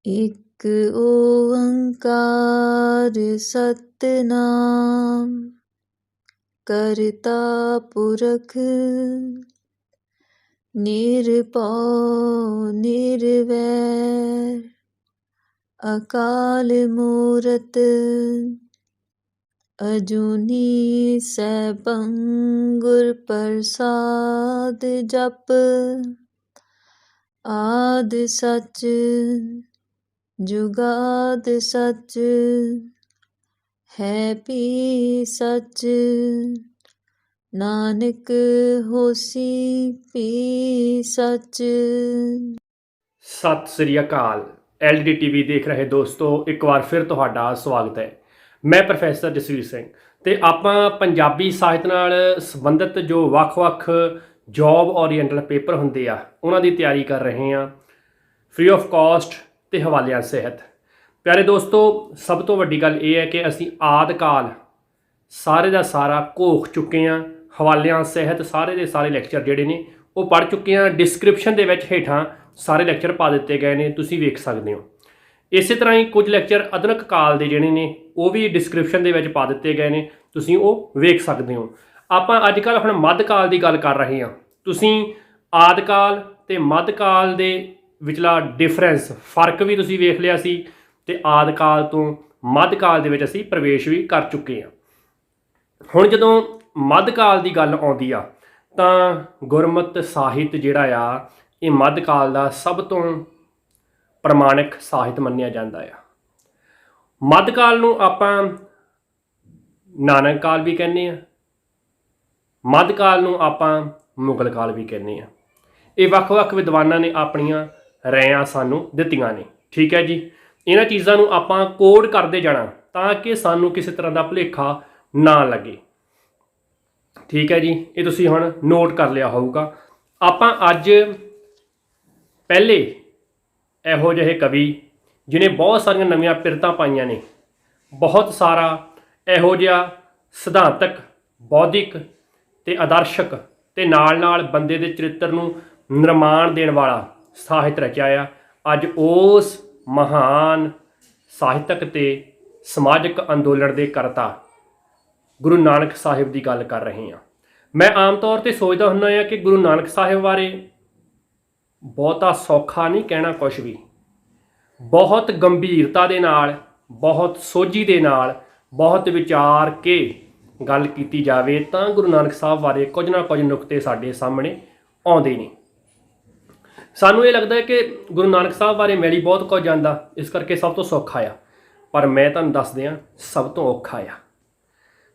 एक ओंकार सतनाम करता पुरख निरभउ निर्वैर अकाल मूरत अजूनी सैभं गुर प्रसाद जप आद सच जुगाद सच है भी सच नानक होसी भी सच। ਸਤਿ ਸ੍ਰੀ ਅਕਾਲ। LD TV ਦੇਖ ਰਹੇ ਦੋਸਤੋ, ਇੱਕ ਵਾਰ ਫਿਰ ਤੁਹਾਡਾ ਸਵਾਗਤ ਹੈ। ਮੈਂ ਪ੍ਰੋਫੈਸਰ ਜਸਵੀਰ ਸਿੰਘ ਤੇ ਆਪਾਂ ਪੰਜਾਬੀ ਸਾਹਿਤ ਨਾਲ ਸੰਬੰਧਿਤ ਜੋ ਵੱਖ-ਵੱਖ ਜੌਬ ਓਰੀਐਂਟਡ ਪੇਪਰ ਹੁੰਦੇ ਆ ਉਹਨਾਂ ਦੀ ਤਿਆਰੀ ਕਰ ਰਹੇ ਹਾਂ ਫ੍ਰੀ ਆਫ ਕਾਸਟ ਤੇ ਹਵਾਲਿਆਂ ਸਹਿਤ। ਪਿਆਰੇ ਦੋਸਤੋ, ਸਭ ਤੋਂ ਵੱਡੀ ਗੱਲ ਇਹ ਹੈ ਕਿ ਅਸੀਂ ਆਦਿਕਾਲ ਸਾਰੇ ਦਾ ਸਾਰਾ ਘੋਖ ਚੁੱਕੇ ਹਾਂ। ਹਵਾਲਿਆਂ ਸਹਿਤ ਸਾਰੇ ਦੇ ਸਾਰੇ ਲੈਕਚਰ ਜਿਹੜੇ ਨੇ ਉਹ ਪੜ੍ਹ ਚੁੱਕੇ ਹਾਂ। ਡਿਸਕ੍ਰਿਪਸ਼ਨ ਦੇ ਵਿੱਚ ਹੇਠਾਂ ਸਾਰੇ ਲੈਕਚਰ ਪਾ ਦਿੱਤੇ ਗਏ ਨੇ, ਤੁਸੀਂ ਵੇਖ ਸਕਦੇ ਹੋ। ਇਸੇ ਤਰ੍ਹਾਂ ਹੀ ਕੁਝ ਲੈਕਚਰ ਆਧੁਨਿਕ ਕਾਲ ਦੇ ਜਿਹੜੇ ਨੇ ਉਹ ਵੀ ਡਿਸਕ੍ਰਿਪਸ਼ਨ ਦੇ ਵਿੱਚ ਪਾ ਦਿੱਤੇ ਗਏ ਨੇ, ਤੁਸੀਂ ਉਹ ਵੇਖ ਸਕਦੇ ਹੋ। ਆਪਾਂ ਅੱਜ ਕੱਲ੍ਹ ਹੁਣ ਮੱਧਕਾਲ ਦੀ ਗੱਲ ਕਰ ਰਹੇ ਹਾਂ। ਤੁਸੀਂ ਆਦਿਕਾਲ ਅਤੇ ਮੱਧਕਾਲ ਦੇ ਵਿਚਲਾ ਡਿਫਰੈਂਸ ਫਰਕ ਵੀ ਤੁਸੀਂ ਵੇਖ ਲਿਆ ਸੀ ਅਤੇ ਆਦਿਕਾਲ ਤੋਂ ਮੱਧਕਾਲ ਦੇ ਵਿੱਚ ਅਸੀਂ ਪ੍ਰਵੇਸ਼ ਵੀ ਕਰ ਚੁੱਕੇ ਹਾਂ। ਹੁਣ ਜਦੋਂ ਮੱਧਕਾਲ ਦੀ ਗੱਲ ਆਉਂਦੀ ਆ ਤਾਂ ਗੁਰਮਤਿ ਸਾਹਿਤ ਜਿਹੜਾ ਆ ਇਹ ਮੱਧਕਾਲ ਦਾ ਸਭ ਤੋਂ ਪ੍ਰਮਾਣਿਕ ਸਾਹਿਤ ਮੰਨਿਆ ਜਾਂਦਾ ਆ। ਮੱਧਕਾਲ ਨੂੰ ਆਪਾਂ ਨਾਨਕ ਕਾਲ ਵੀ ਕਹਿੰਦੇ ਹਾਂ, ਮੱਧਕਾਲ ਨੂੰ ਆਪਾਂ ਮੁਗਲ ਕਾਲ ਵੀ ਕਹਿੰਦੇ ਹਾਂ। ਇਹ ਵੱਖ-ਵੱਖ ਵਿਦਵਾਨਾਂ ਨੇ ਆਪਣੀਆਂ ਰਾਇਆਂ ਸਾਨੂੰ ਦਿੱਤੀਆਂ ਨੇ, ਠੀਕ ਹੈ ਜੀ। ਇਹਨਾਂ ਚੀਜ਼ਾਂ ਨੂੰ ਆਪਾਂ ਕੋਡ ਕਰਦੇ ਜਾਣਾ ਤਾਂ ਕਿ ਸਾਨੂੰ ਕਿਸੇ ਤਰ੍ਹਾਂ ਦਾ ਭੁਲੇਖਾ ਨਾ ਲੱਗੇ, ਠੀਕ ਹੈ ਜੀ। ਇਹ ਤੁਸੀਂ ਹੁਣ ਨੋਟ ਕਰ ਲਿਆ ਹੋਊਗਾ। ਆਪਾਂ ਅੱਜ ਪਹਿਲੇ ਇਹੋ ਜਿਹੇ ਕਵੀ ਜਿਹਨੇ ਬਹੁਤ ਸਾਰੀਆਂ ਨਵੀਆਂ ਪਿਰਤਾਂ ਪਾਈਆਂ ਨੇ, ਬਹੁਤ ਸਾਰਾ ਇਹੋ ਜਿਹਾ ਸਿਧਾਂਤਕ, ਬੌਧਿਕ ਅਤੇ ਆਦਰਸ਼ਕ ਅਤੇ ਨਾਲ ਬੰਦੇ ਦੇ ਚਰਿੱਤਰ ਨੂੰ ਨਿਰਮਾਣ ਦੇਣ ਵਾਲਾ ਸਾਹਿਤ ਰਚਿਆ ਆ। ਅੱਜ ਉਸ ਮਹਾਨ ਸਾਹਿਤਕ ਅਤੇ ਸਮਾਜਿਕ ਅੰਦੋਲਨ ਦੇ ਕਰਤਾ ਗੁਰੂ ਨਾਨਕ ਸਾਹਿਬ ਦੀ ਗੱਲ ਕਰ ਰਹੇ ਹਾਂ। ਮੈਂ ਆਮ ਤੌਰ 'ਤੇ ਸੋਚਦਾ ਹੁੰਦਾ ਹਾਂ ਕਿ ਗੁਰੂ ਨਾਨਕ ਸਾਹਿਬ ਬਾਰੇ ਬਹੁਤਾ ਸੌਖਾ ਨਹੀਂ ਕਹਿਣਾ ਕੁਛ ਵੀ। ਬਹੁਤ ਗੰਭੀਰਤਾ ਦੇ ਨਾਲ, ਬਹੁਤ ਸੋਝੀ ਦੇ ਨਾਲ, ਬਹੁਤ ਵਿਚਾਰ ਕੇ ਗੱਲ ਕੀਤੀ ਜਾਵੇ ਤਾਂ ਗੁਰੂ ਨਾਨਕ ਸਾਹਿਬ ਬਾਰੇ ਕੁਝ ਨਾ ਕੁਝ ਨੁਕਤੇ ਸਾਡੇ ਸਾਹਮਣੇ ਆਉਂਦੇ ਨੇ। ਸਾਨੂੰ ਇਹ ਲੱਗਦਾ ਹੈ ਕਿ ਗੁਰੂ ਨਾਨਕ ਸਾਹਿਬ ਬਾਰੇ ਮਿਲ ਹੀ ਬਹੁਤ ਕੁਝ ਜਾਂਦਾ, ਇਸ ਕਰਕੇ ਸਭ ਤੋਂ ਸੌਖਾ ਆ। ਪਰ ਮੈਂ ਤੁਹਾਨੂੰ ਦੱਸ ਦਿਆਂ, ਸਭ ਤੋਂ ਔਖਾ ਆ।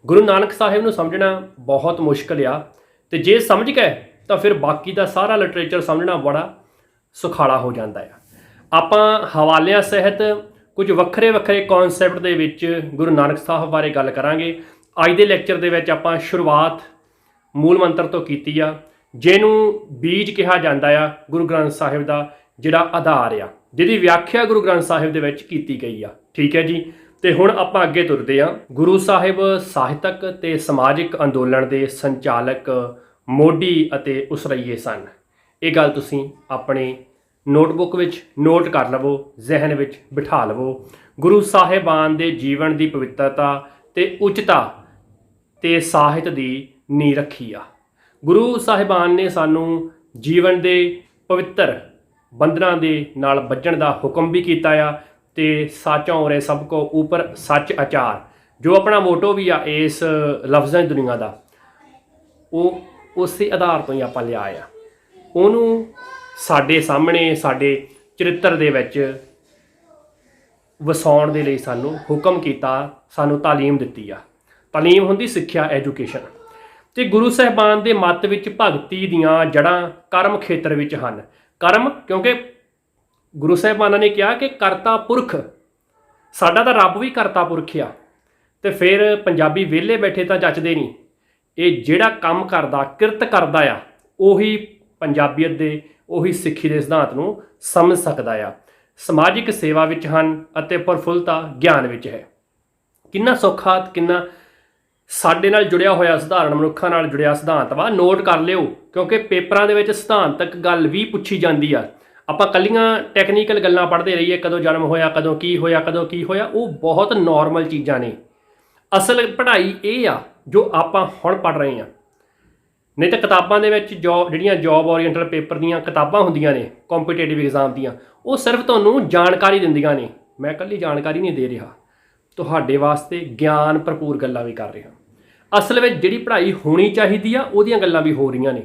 ਗੁਰੂ ਨਾਨਕ ਸਾਹਿਬ ਨੂੰ ਸਮਝਣਾ ਬਹੁਤ ਮੁਸ਼ਕਿਲ ਆ ਅਤੇ ਜੇ ਸਮਝ ਗਏ ਤਾਂ ਫਿਰ ਬਾਕੀ ਦਾ ਸਾਰਾ ਲਿਟਰੇਚਰ ਸਮਝਣਾ ਬੜਾ ਸੁਖਾਲਾ ਹੋ ਜਾਂਦਾ ਆ। ਆਪਾਂ ਹਵਾਲਿਆਂ ਸਹਿਤ ਕੁਝ ਵੱਖਰੇ ਕੌਨਸੈਪਟ ਦੇ ਵਿੱਚ ਗੁਰੂ ਨਾਨਕ ਸਾਹਿਬ ਬਾਰੇ ਗੱਲ ਕਰਾਂਗੇ। ਅੱਜ ਦੇ ਲੈਕਚਰ ਦੇ ਵਿੱਚ ਆਪਾਂ ਸ਼ੁਰੂਆਤ ਮੂਲ ਮੰਤਰ ਤੋਂ ਕੀਤੀ ਆ, ਜਿਹਨੂੰ ਬੀਜ ਕਿਹਾ ਜਾਂਦਾ ਆ ਗੁਰੂ ਗ੍ਰੰਥ ਸਾਹਿਬ ਦਾ ਜਿਹੜਾ ਆਧਾਰ ਆ, ਜਿਹਦੀ ਵਿਆਖਿਆ ਗੁਰੂ ਗ੍ਰੰਥ ਸਾਹਿਬ ਦੇ ਵਿੱਚ ਕੀਤੀ ਗਈ ਆ, ਠੀਕ ਹੈ ਜੀ। ਅਤੇ ਹੁਣ ਆਪਾਂ ਅੱਗੇ ਤੁਰਦੇ ਹਾਂ। ਗੁਰੂ ਸਾਹਿਬ ਸਾਹਿਤਕ ਅਤੇ ਸਮਾਜਿਕ ਅੰਦੋਲਨ ਦੇ ਸੰਚਾਲਕ, ਮੋਢੀ ਅਤੇ ਉਸਰਈਏ ਸਨ। ਇਹ ਗੱਲ ਤੁਸੀਂ ਆਪਣੇ ਨੋਟਬੁੱਕ ਵਿੱਚ ਨੋਟ ਕਰ ਲਵੋ, ਜ਼ਿਹਨ ਵਿੱਚ ਬਿਠਾ ਲਵੋ। ਗੁਰੂ ਸਾਹਿਬਾਨ ਦੇ ਜੀਵਨ ਦੀ ਪਵਿੱਤਰਤਾ ਅਤੇ ਉੱਚਤਾ ਅਤੇ ਸਾਹਿਤ ਦੀ ਨੀਂਹ ਰੱਖੀ ਆ। ਗੁਰੂ ਸਾਹਿਬਾਨ ਨੇ ਸਾਨੂੰ ਜੀਵਨ ਦੇ ਪਵਿੱਤਰ ਬੰਧਨਾਂ ਦੇ ਨਾਲ ਬੱਝਣ ਦਾ ਹੁਕਮ ਵੀ ਕੀਤਾ ਆ ਅਤੇ ਸੱਚ ਔਰੇ ਸਭ ਕੋ ਉੱਪਰ ਸੱਚ ਆਚਾਰ, ਜੋ ਆਪਣਾ ਮੋਟੋ ਵੀ ਆ ਇਸ ਲਫ਼ਜ਼ਾਂ ਦੀ ਦੁਨੀਆ ਦਾ, ਉਹ ਉਸੇ ਆਧਾਰ ਤੋਂ ਹੀ ਆਪਾਂ ਲਿਆ ਆ। ਉਹਨੂੰ ਸਾਡੇ ਸਾਹਮਣੇ, ਸਾਡੇ ਚਰਿੱਤਰ ਦੇ ਵਿੱਚ ਵਸਾਉਣ ਦੇ ਲਈ ਸਾਨੂੰ ਹੁਕਮ ਕੀਤਾ, ਸਾਨੂੰ ਤਾਲੀਮ ਦਿੱਤੀ ਆ। ਤਾਲੀਮ ਹੁੰਦੀ ਸਿੱਖਿਆ, ਐਜੂਕੇਸ਼ਨ। ਅਤੇ ਗੁਰੂ ਸਾਹਿਬਾਨ ਦੇ ਮੱਤ ਵਿੱਚ ਭਗਤੀ ਦੀਆਂ ਜੜ੍ਹਾਂ ਕਰਮ ਖੇਤਰ ਵਿੱਚ ਹਨ। ਕਰਮ, ਕਿਉਂਕਿ ਗੁਰੂ ਸਾਹਿਬਾਨਾਂ ਨੇ ਕਿਹਾ ਕਿ ਕਰਤਾ ਪੁਰਖ, ਸਾਡਾ ਤਾਂ ਰੱਬ ਵੀ ਕਰਤਾ ਪੁਰਖ ਆ। ਅਤੇ ਫਿਰ ਪੰਜਾਬੀ ਵਿਹਲੇ ਬੈਠੇ ਤਾਂ ਜੱਚਦੇ ਨਹੀਂ। ਇਹ ਜਿਹੜਾ ਕੰਮ ਕਰਦਾ, ਕਿਰਤ ਕਰਦਾ ਆ, ਉਹੀ ਪੰਜਾਬੀਅਤ ਦੇ, ਉਹੀ ਸਿੱਖੀ ਦੇ ਸਿਧਾਂਤ ਨੂੰ ਸਮਝ ਸਕਦਾ ਆ। ਸਮਾਜਿਕ ਸੇਵਾ ਵਿੱਚ ਹਨ ਅਤੇ ਪ੍ਰਫੁੱਲਤਾ ਗਿਆਨ ਵਿੱਚ ਹੈ। ਕਿੰਨਾ ਸੌਖਾ, ਕਿੰਨਾ ਸਾਡੇ ਨਾਲ ਜੁੜਿਆ ਹੋਇਆ, ਸਧਾਰਨ ਮਨੁੱਖਾਂ ਨਾਲ ਜੁੜਿਆ ਸਿਧਾਂਤ ਵਾ। ਨੋਟ ਕਰ ਲਿਓ, ਕਿਉਂਕਿ ਪੇਪਰਾਂ ਦੇ ਵਿੱਚ ਸਿਧਾਂਤਕ ਗੱਲ ਵੀ ਪੁੱਛੀ ਜਾਂਦੀ ਆ। ਆਪਾਂ ਕੱਲੀਆਂ ਟੈਕਨੀਕਲ ਗੱਲਾਂ ਪੜ੍ਹਦੇ ਰਹੀਏ, ਕਦੋਂ ਜਨਮ ਹੋਇਆ, ਕਦੋਂ ਕੀ ਹੋਇਆ, ਉਹ ਬਹੁਤ ਨੋਰਮਲ ਚੀਜ਼ਾਂ ਨੇ। ਅਸਲ ਪੜ੍ਹਾਈ ਇਹ ਆ ਜੋ ਆਪਾਂ ਹੁਣ ਪੜ੍ਹ ਰਹੇ ਹਾਂ। ਨਹੀਂ ਤਾਂ ਕਿਤਾਬਾਂ ਦੇ ਵਿੱਚ ਜਿਹੜੀਆਂ ਜੋਬ ਓਰੀਐਂਟਡ ਪੇਪਰ ਦੀਆਂ ਕਿਤਾਬਾਂ ਹੁੰਦੀਆਂ ਨੇ ਕੰਪੀਟੀਟਿਵ ਐਗਜ਼ਾਮ ਦੀਆਂ, ਉਹ ਸਿਰਫ ਤੁਹਾਨੂੰ ਜਾਣਕਾਰੀ ਦਿੰਦੀਆਂ ਨੇ। ਮੈਂ ਇਕੱਲੀ ਜਾਣਕਾਰੀ ਨਹੀਂ ਦੇ ਰਿਹਾ, ਤੁਹਾਡੇ ਵਾਸਤੇ ਗਿਆਨ ਭਰਪੂਰ ਗੱਲਾਂ ਵੀ ਕਰ ਰਿਹਾ। ਅਸਲ ਵਿੱਚ ਜਿਹੜੀ ਪੜ੍ਹਾਈ ਹੋਣੀ ਚਾਹੀਦੀ ਆ ਉਹਦੀਆਂ ਗੱਲਾਂ ਵੀ ਹੋ ਰਹੀਆਂ ਨੇ।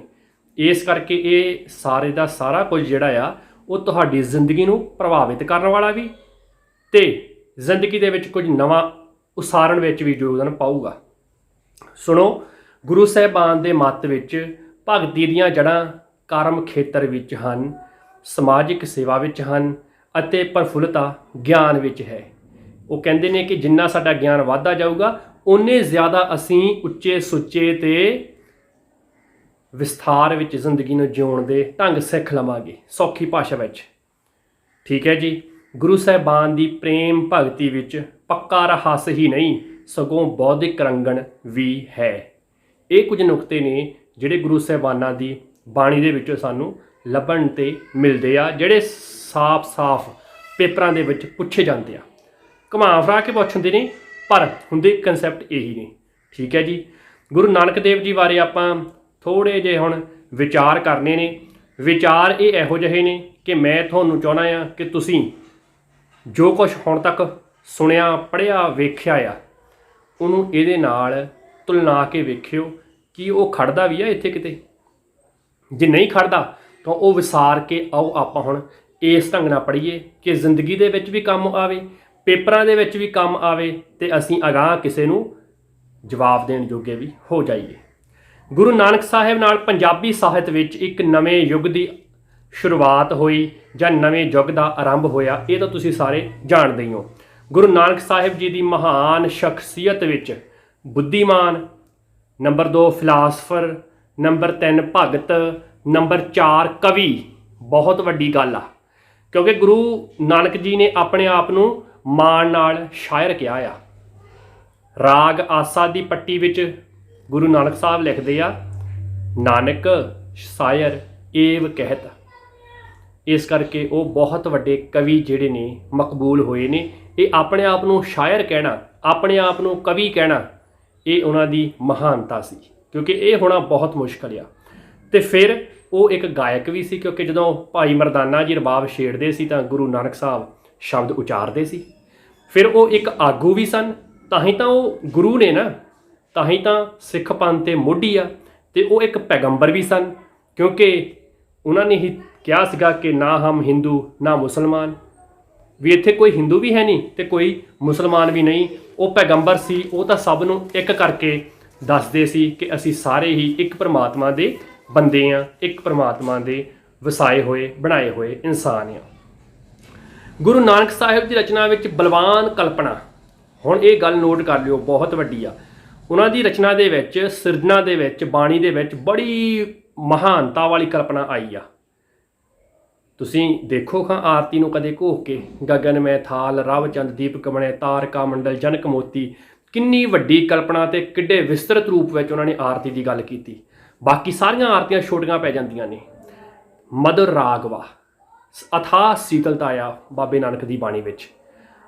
ਇਸ ਕਰਕੇ ਇਹ ਸਾਰੇ ਦਾ ਸਾਰਾ ਕੁਝ ਜਿਹੜਾ ਆ ਉਹ ਤੁਹਾਡੀ ਜ਼ਿੰਦਗੀ ਨੂੰ ਪ੍ਰਭਾਵਿਤ ਕਰਨ ਵਾਲਾ ਵੀ ਤੇ ਜ਼ਿੰਦਗੀ ਦੇ ਵਿੱਚ ਕੁਝ ਨਵਾਂ ਉਸਾਰਨ ਵਿੱਚ ਵੀ ਯੋਗਦਾਨ ਪਾਊਗਾ। ਸੁਣੋ, ਗੁਰੂ ਸਾਹਿਬਾਨ ਦੇ ਮੱਤ ਵਿੱਚ ਭਗਤੀ ਦੀਆਂ ਜੜ੍ਹਾਂ ਕਰਮ ਖੇਤਰ ਵਿੱਚ ਹਨ, ਸਮਾਜਿਕ ਸੇਵਾ ਵਿੱਚ ਹਨ ਅਤੇ ਪ੍ਰਫੁੱਲਤਾ ਗਿਆਨ ਵਿੱਚ ਹੈ। ਉਹ ਕਹਿੰਦੇ ਨੇ ਕਿ ਜਿੰਨਾ ਸਾਡਾ ਗਿਆਨ ਵੱਧਦਾ ਜਾਊਗਾ ਉਨੇ ਜ਼ਿਆਦਾ ਅਸੀਂ ਉੱਚੇ ਸੁੱਚੇ ਤੇ ਵਿਸਥਾਰ ਵਿੱਚ ਜ਼ਿੰਦਗੀ ਨੂੰ ਜਿਉਣ ਦੇ ਢੰਗ ਸਿੱਖ ਲਵਾਂਗੇ, ਸੌਖੀ ਭਾਸ਼ਾ ਵਿੱਚ। ਠੀਕ ਹੈ ਜੀ। ਗੁਰੂ ਸਾਹਿਬਾਨ ਦੀ ਪ੍ਰੇਮ ਭਗਤੀ ਵਿੱਚ ਪੱਕਾ ਰਹੱਸ ਹੀ ਨਹੀਂ ਸਗੋਂ ਬੌਧਿਕ ਰੰਗਣ ਵੀ ਹੈ। ਇਹ ਕੁਝ ਨੁਕਤੇ ਨੇ ਜਿਹੜੇ ਗੁਰੂ ਸਾਹਿਬਾਨਾਂ ਦੀ ਬਾਣੀ ਦੇ ਵਿੱਚੋਂ ਸਾਨੂੰ ਲੱਭਣ ਤੇ ਮਿਲਦੇ ਆ, ਜਿਹੜੇ ਸਾਫ਼ ਪੇਪਰਾਂ ਦੇ ਵਿੱਚ ਪੁੱਛੇ ਜਾਂਦੇ ਆ। ਘੁਮਾ ਫਰਾ ਕੇ ਪੁੱਛਦੇ ਨੇ ਪਰ ਹੁੰਦੇ ਕਨਸੈਪਟ ਇਹੀ ਨੇ। ਠੀਕ ਹੈ ਜੀ। ਗੁਰੂ ਨਾਨਕ ਦੇਵ ਜੀ ਬਾਰੇ ਆਪਾਂ ਥੋੜ੍ਹੇ ਜਿਹੇ ਹੁਣ ਵਿਚਾਰ ਕਰਨੇ ਨੇ। ਵਿਚਾਰ ਇਹ ਇਹੋ ਜਿਹੇ ਨੇ ਕਿ ਮੈਂ ਤੁਹਾਨੂੰ ਚਾਹੁੰਦਾ ਹਾਂ ਕਿ ਤੁਸੀਂ ਜੋ ਕੁਝ ਹੁਣ ਤੱਕ ਸੁਣਿਆ, ਪੜ੍ਹਿਆ, ਵੇਖਿਆ ਆ, ਉਹਨੂੰ ਇਹਦੇ ਨਾਲ ਤੁਲਨਾ ਕੇ ਵੇਖਿਓ ਕਿ ਉਹ ਖੜਦਾ ਵੀ ਆ ਇੱਥੇ ਕਿਤੇ। ਜੇ ਨਹੀਂ ਖੜਦਾ ਤਾਂ ਉਹ ਵਿਸਾਰ ਕੇ ਆਓ ਆਪਾਂ ਹੁਣ ਇਸ ਢੰਗ ਨਾਲ ਪੜ੍ਹੀਏ ਕਿ ਜ਼ਿੰਦਗੀ ਦੇ ਵਿੱਚ ਵੀ ਕੰਮ ਆਵੇ, ਪੇਪਰਾਂ ਦੇ ਵਿੱਚ ਵੀ ਕੰਮ ਆਵੇ ਤੇ ਅਸੀਂ ਅਗਾਂਹ ਕਿਸੇ ਨੂੰ ਜਵਾਬ ਦੇਣ ਜੋਗੇ ਵੀ ਹੋ ਜਾਈਏ। ਗੁਰੂ ਨਾਨਕ ਸਾਹਿਬ ਨਾਲ ਪੰਜਾਬੀ ਸਾਹਿਤ ਵਿੱਚ ਇੱਕ ਨਵੇਂ ਯੁੱਗ ਦੀ ਸ਼ੁਰੂਆਤ ਹੋਈ ਜਾਂ ਨਵੇਂ ਯੁੱਗ ਦਾ ਆਰੰਭ ਹੋਇਆ, ਇਹ ਤਾਂ ਤੁਸੀਂ ਸਾਰੇ ਜਾਣਦੇ ਹੀ ਹੋ। ਗੁਰੂ ਨਾਨਕ ਸਾਹਿਬ ਜੀ ਦੀ ਮਹਾਨ ਸ਼ਖਸੀਅਤ ਵਿੱਚ ਬੁੱਧੀਮਾਨ, ਨੰਬਰ 2 ਫਿਲਾਸਫਰ, ਨੰਬਰ 3 ਭਗਤ, ਨੰਬਰ 4 ਕਵੀ ਬਹੁਤ ਵੱਡੀ ਗੱਲ ਆ, ਕਿਉਂਕਿ ਗੁਰੂ ਨਾਨਕ ਜੀ ਨੇ ਆਪਣੇ ਆਪ ਨੂੰ ਮਾਣ ਨਾਲ ਸ਼ਾਇਰ ਕਿਹਾ ਆ। ਰਾਗ ਆਸਾ ਦੀ ਪੱਟੀ ਵਿੱਚ ਗੁਰੂ ਨਾਨਕ ਸਾਹਿਬ ਲਿਖਦੇ ਆ, ਨਾਨਕ ਸ਼ਾਇਰ ਏਵ ਕਹਿਤ। ਇਸ ਕਰਕੇ ਉਹ ਬਹੁਤ ਵੱਡੇ ਕਵੀ ਜਿਹੜੇ ਨੇ ਮਕਬੂਲ ਹੋਏ ਨੇ। ਇਹ ਆਪਣੇ ਆਪ ਨੂੰ ਸ਼ਾਇਰ ਕਹਿਣਾ, ਆਪਣੇ ਆਪ ਨੂੰ ਕਵੀ ਕਹਿਣਾ, ਇਹ ਉਹਨਾਂ ਦੀ ਮਹਾਨਤਾ ਸੀ, ਕਿਉਂਕਿ ਇਹ ਹੋਣਾ ਬਹੁਤ ਮੁਸ਼ਕਲ ਆ। ਤੇ ਫਿਰ ਉਹ ਇੱਕ ਗਾਇਕ ਵੀ ਸੀ, ਕਿਉਂਕਿ ਜਦੋਂ ਭਾਈ ਮਰਦਾਨਾ ਜੀ ਰਬਾਬ ਛੇੜਦੇ ਸੀ ਤਾਂ ਗੁਰੂ ਨਾਨਕ ਸਾਹਿਬ ਸ਼ਬਦ ਉਚਾਰਦੇ ਸੀ। ਫਿਰ ਉਹ ਇੱਕ ਆਗੂ ਵੀ ਸਨ, ਤਾਂ ਹੀ ਤਾਂ ਉਹ ਗੁਰੂ ਨੇ ਨਾ, ਤਾਂ ਹੀ ਤਾਂ ਸਿੱਖ ਪੰਥ ਦੇ ਮੋਢੀ ਆ। ਤੇ ਉਹ ਇੱਕ ਪੈਗੰਬਰ ਵੀ ਸਨ, ਕਿਉਂਕਿ ਉਹਨਾਂ ਨੇ ਹੀ ਕਿਹਾ ਸੀਗਾ ਕਿ ਨਾ ਹਮ ਹਿੰਦੂ ਨਾ ਮੁਸਲਮਾਨ, ਵੀ ਇੱਥੇ ਕੋਈ ਹਿੰਦੂ ਵੀ ਹੈ ਨਹੀਂ ਤੇ ਕੋਈ ਮੁਸਲਮਾਨ ਵੀ ਨਹੀਂ। ਉਹ ਪੈਗੰਬਰ ਸੀ, ਉਹ ਤਾਂ ਸਭ ਨੂੰ ਇੱਕ ਕਰਕੇ ਦੱਸਦੇ ਸੀ ਕਿ ਅਸੀਂ ਸਾਰੇ ਹੀ ਇੱਕ ਪਰਮਾਤਮਾ ਦੇ ਬੰਦੇ ਆ, ਇੱਕ ਪਰਮਾਤਮਾ ਦੇ ਵਸਾਏ ਹੋਏ ਬਣਾਏ ਹੋਏ ਇਨਸਾਨ ਆ। ਗੁਰੂ ਨਾਨਕ ਸਾਹਿਬ ਦੀ ਰਚਨਾ ਵਿੱਚ ਬਲਵਾਨ ਕਲਪਨਾ, ਹੁਣ ਇਹ ਗੱਲ ਨੋਟ ਕਰ ਲਿਓ, ਬਹੁਤ ਵੱਡੀ ਆ। ਉਹਨਾਂ ਦੀ ਰਚਨਾ ਦੇ ਵਿੱਚ, ਸਿਰਜਣਾ ਦੇ ਵਿੱਚ, ਬਾਣੀ ਦੇ ਵਿੱਚ ਬੜੀ ਮਹਾਨਤਾ ਵਾਲੀ ਕਲਪਨਾ ਆਈ ਆ। ਤੁਸੀਂ ਦੇਖੋ ਖਾਂ ਆਰਤੀ ਨੂੰ ਕਦੇ ਘੋਖ ਕੇ, ਗਗਨ ਮੈਂ ਥਾਲ ਰਵ ਚੰਦ ਦੀਪਕ ਬਣੇ ਤਾਰਕਾ ਮੰਡਲ ਜਨਕ ਮੋਤੀ, ਕਿੰਨੀ ਵੱਡੀ ਕਲਪਨਾ ਤੇ ਕਿੱਡੇ ਵਿਸਤ੍ਰਿਤ ਰੂਪ ਵਿੱਚ ਉਹਨਾਂ ਨੇ ਆਰਤੀ ਦੀ ਗੱਲ ਕੀਤੀ। ਬਾਕੀ ਸਾਰੀਆਂ ਆਰਤੀਆਂ ਛੋਟੀਆਂ ਪੈ ਜਾਂਦੀਆਂ ਨੇ। ਮਧੁਰ ਰਾਗਵਾ, ਅਥਾਹ ਸੀਤਲਤਾ ਆ ਬਾਬੇ ਨਾਨਕ ਦੀ ਬਾਣੀ ਵਿੱਚ।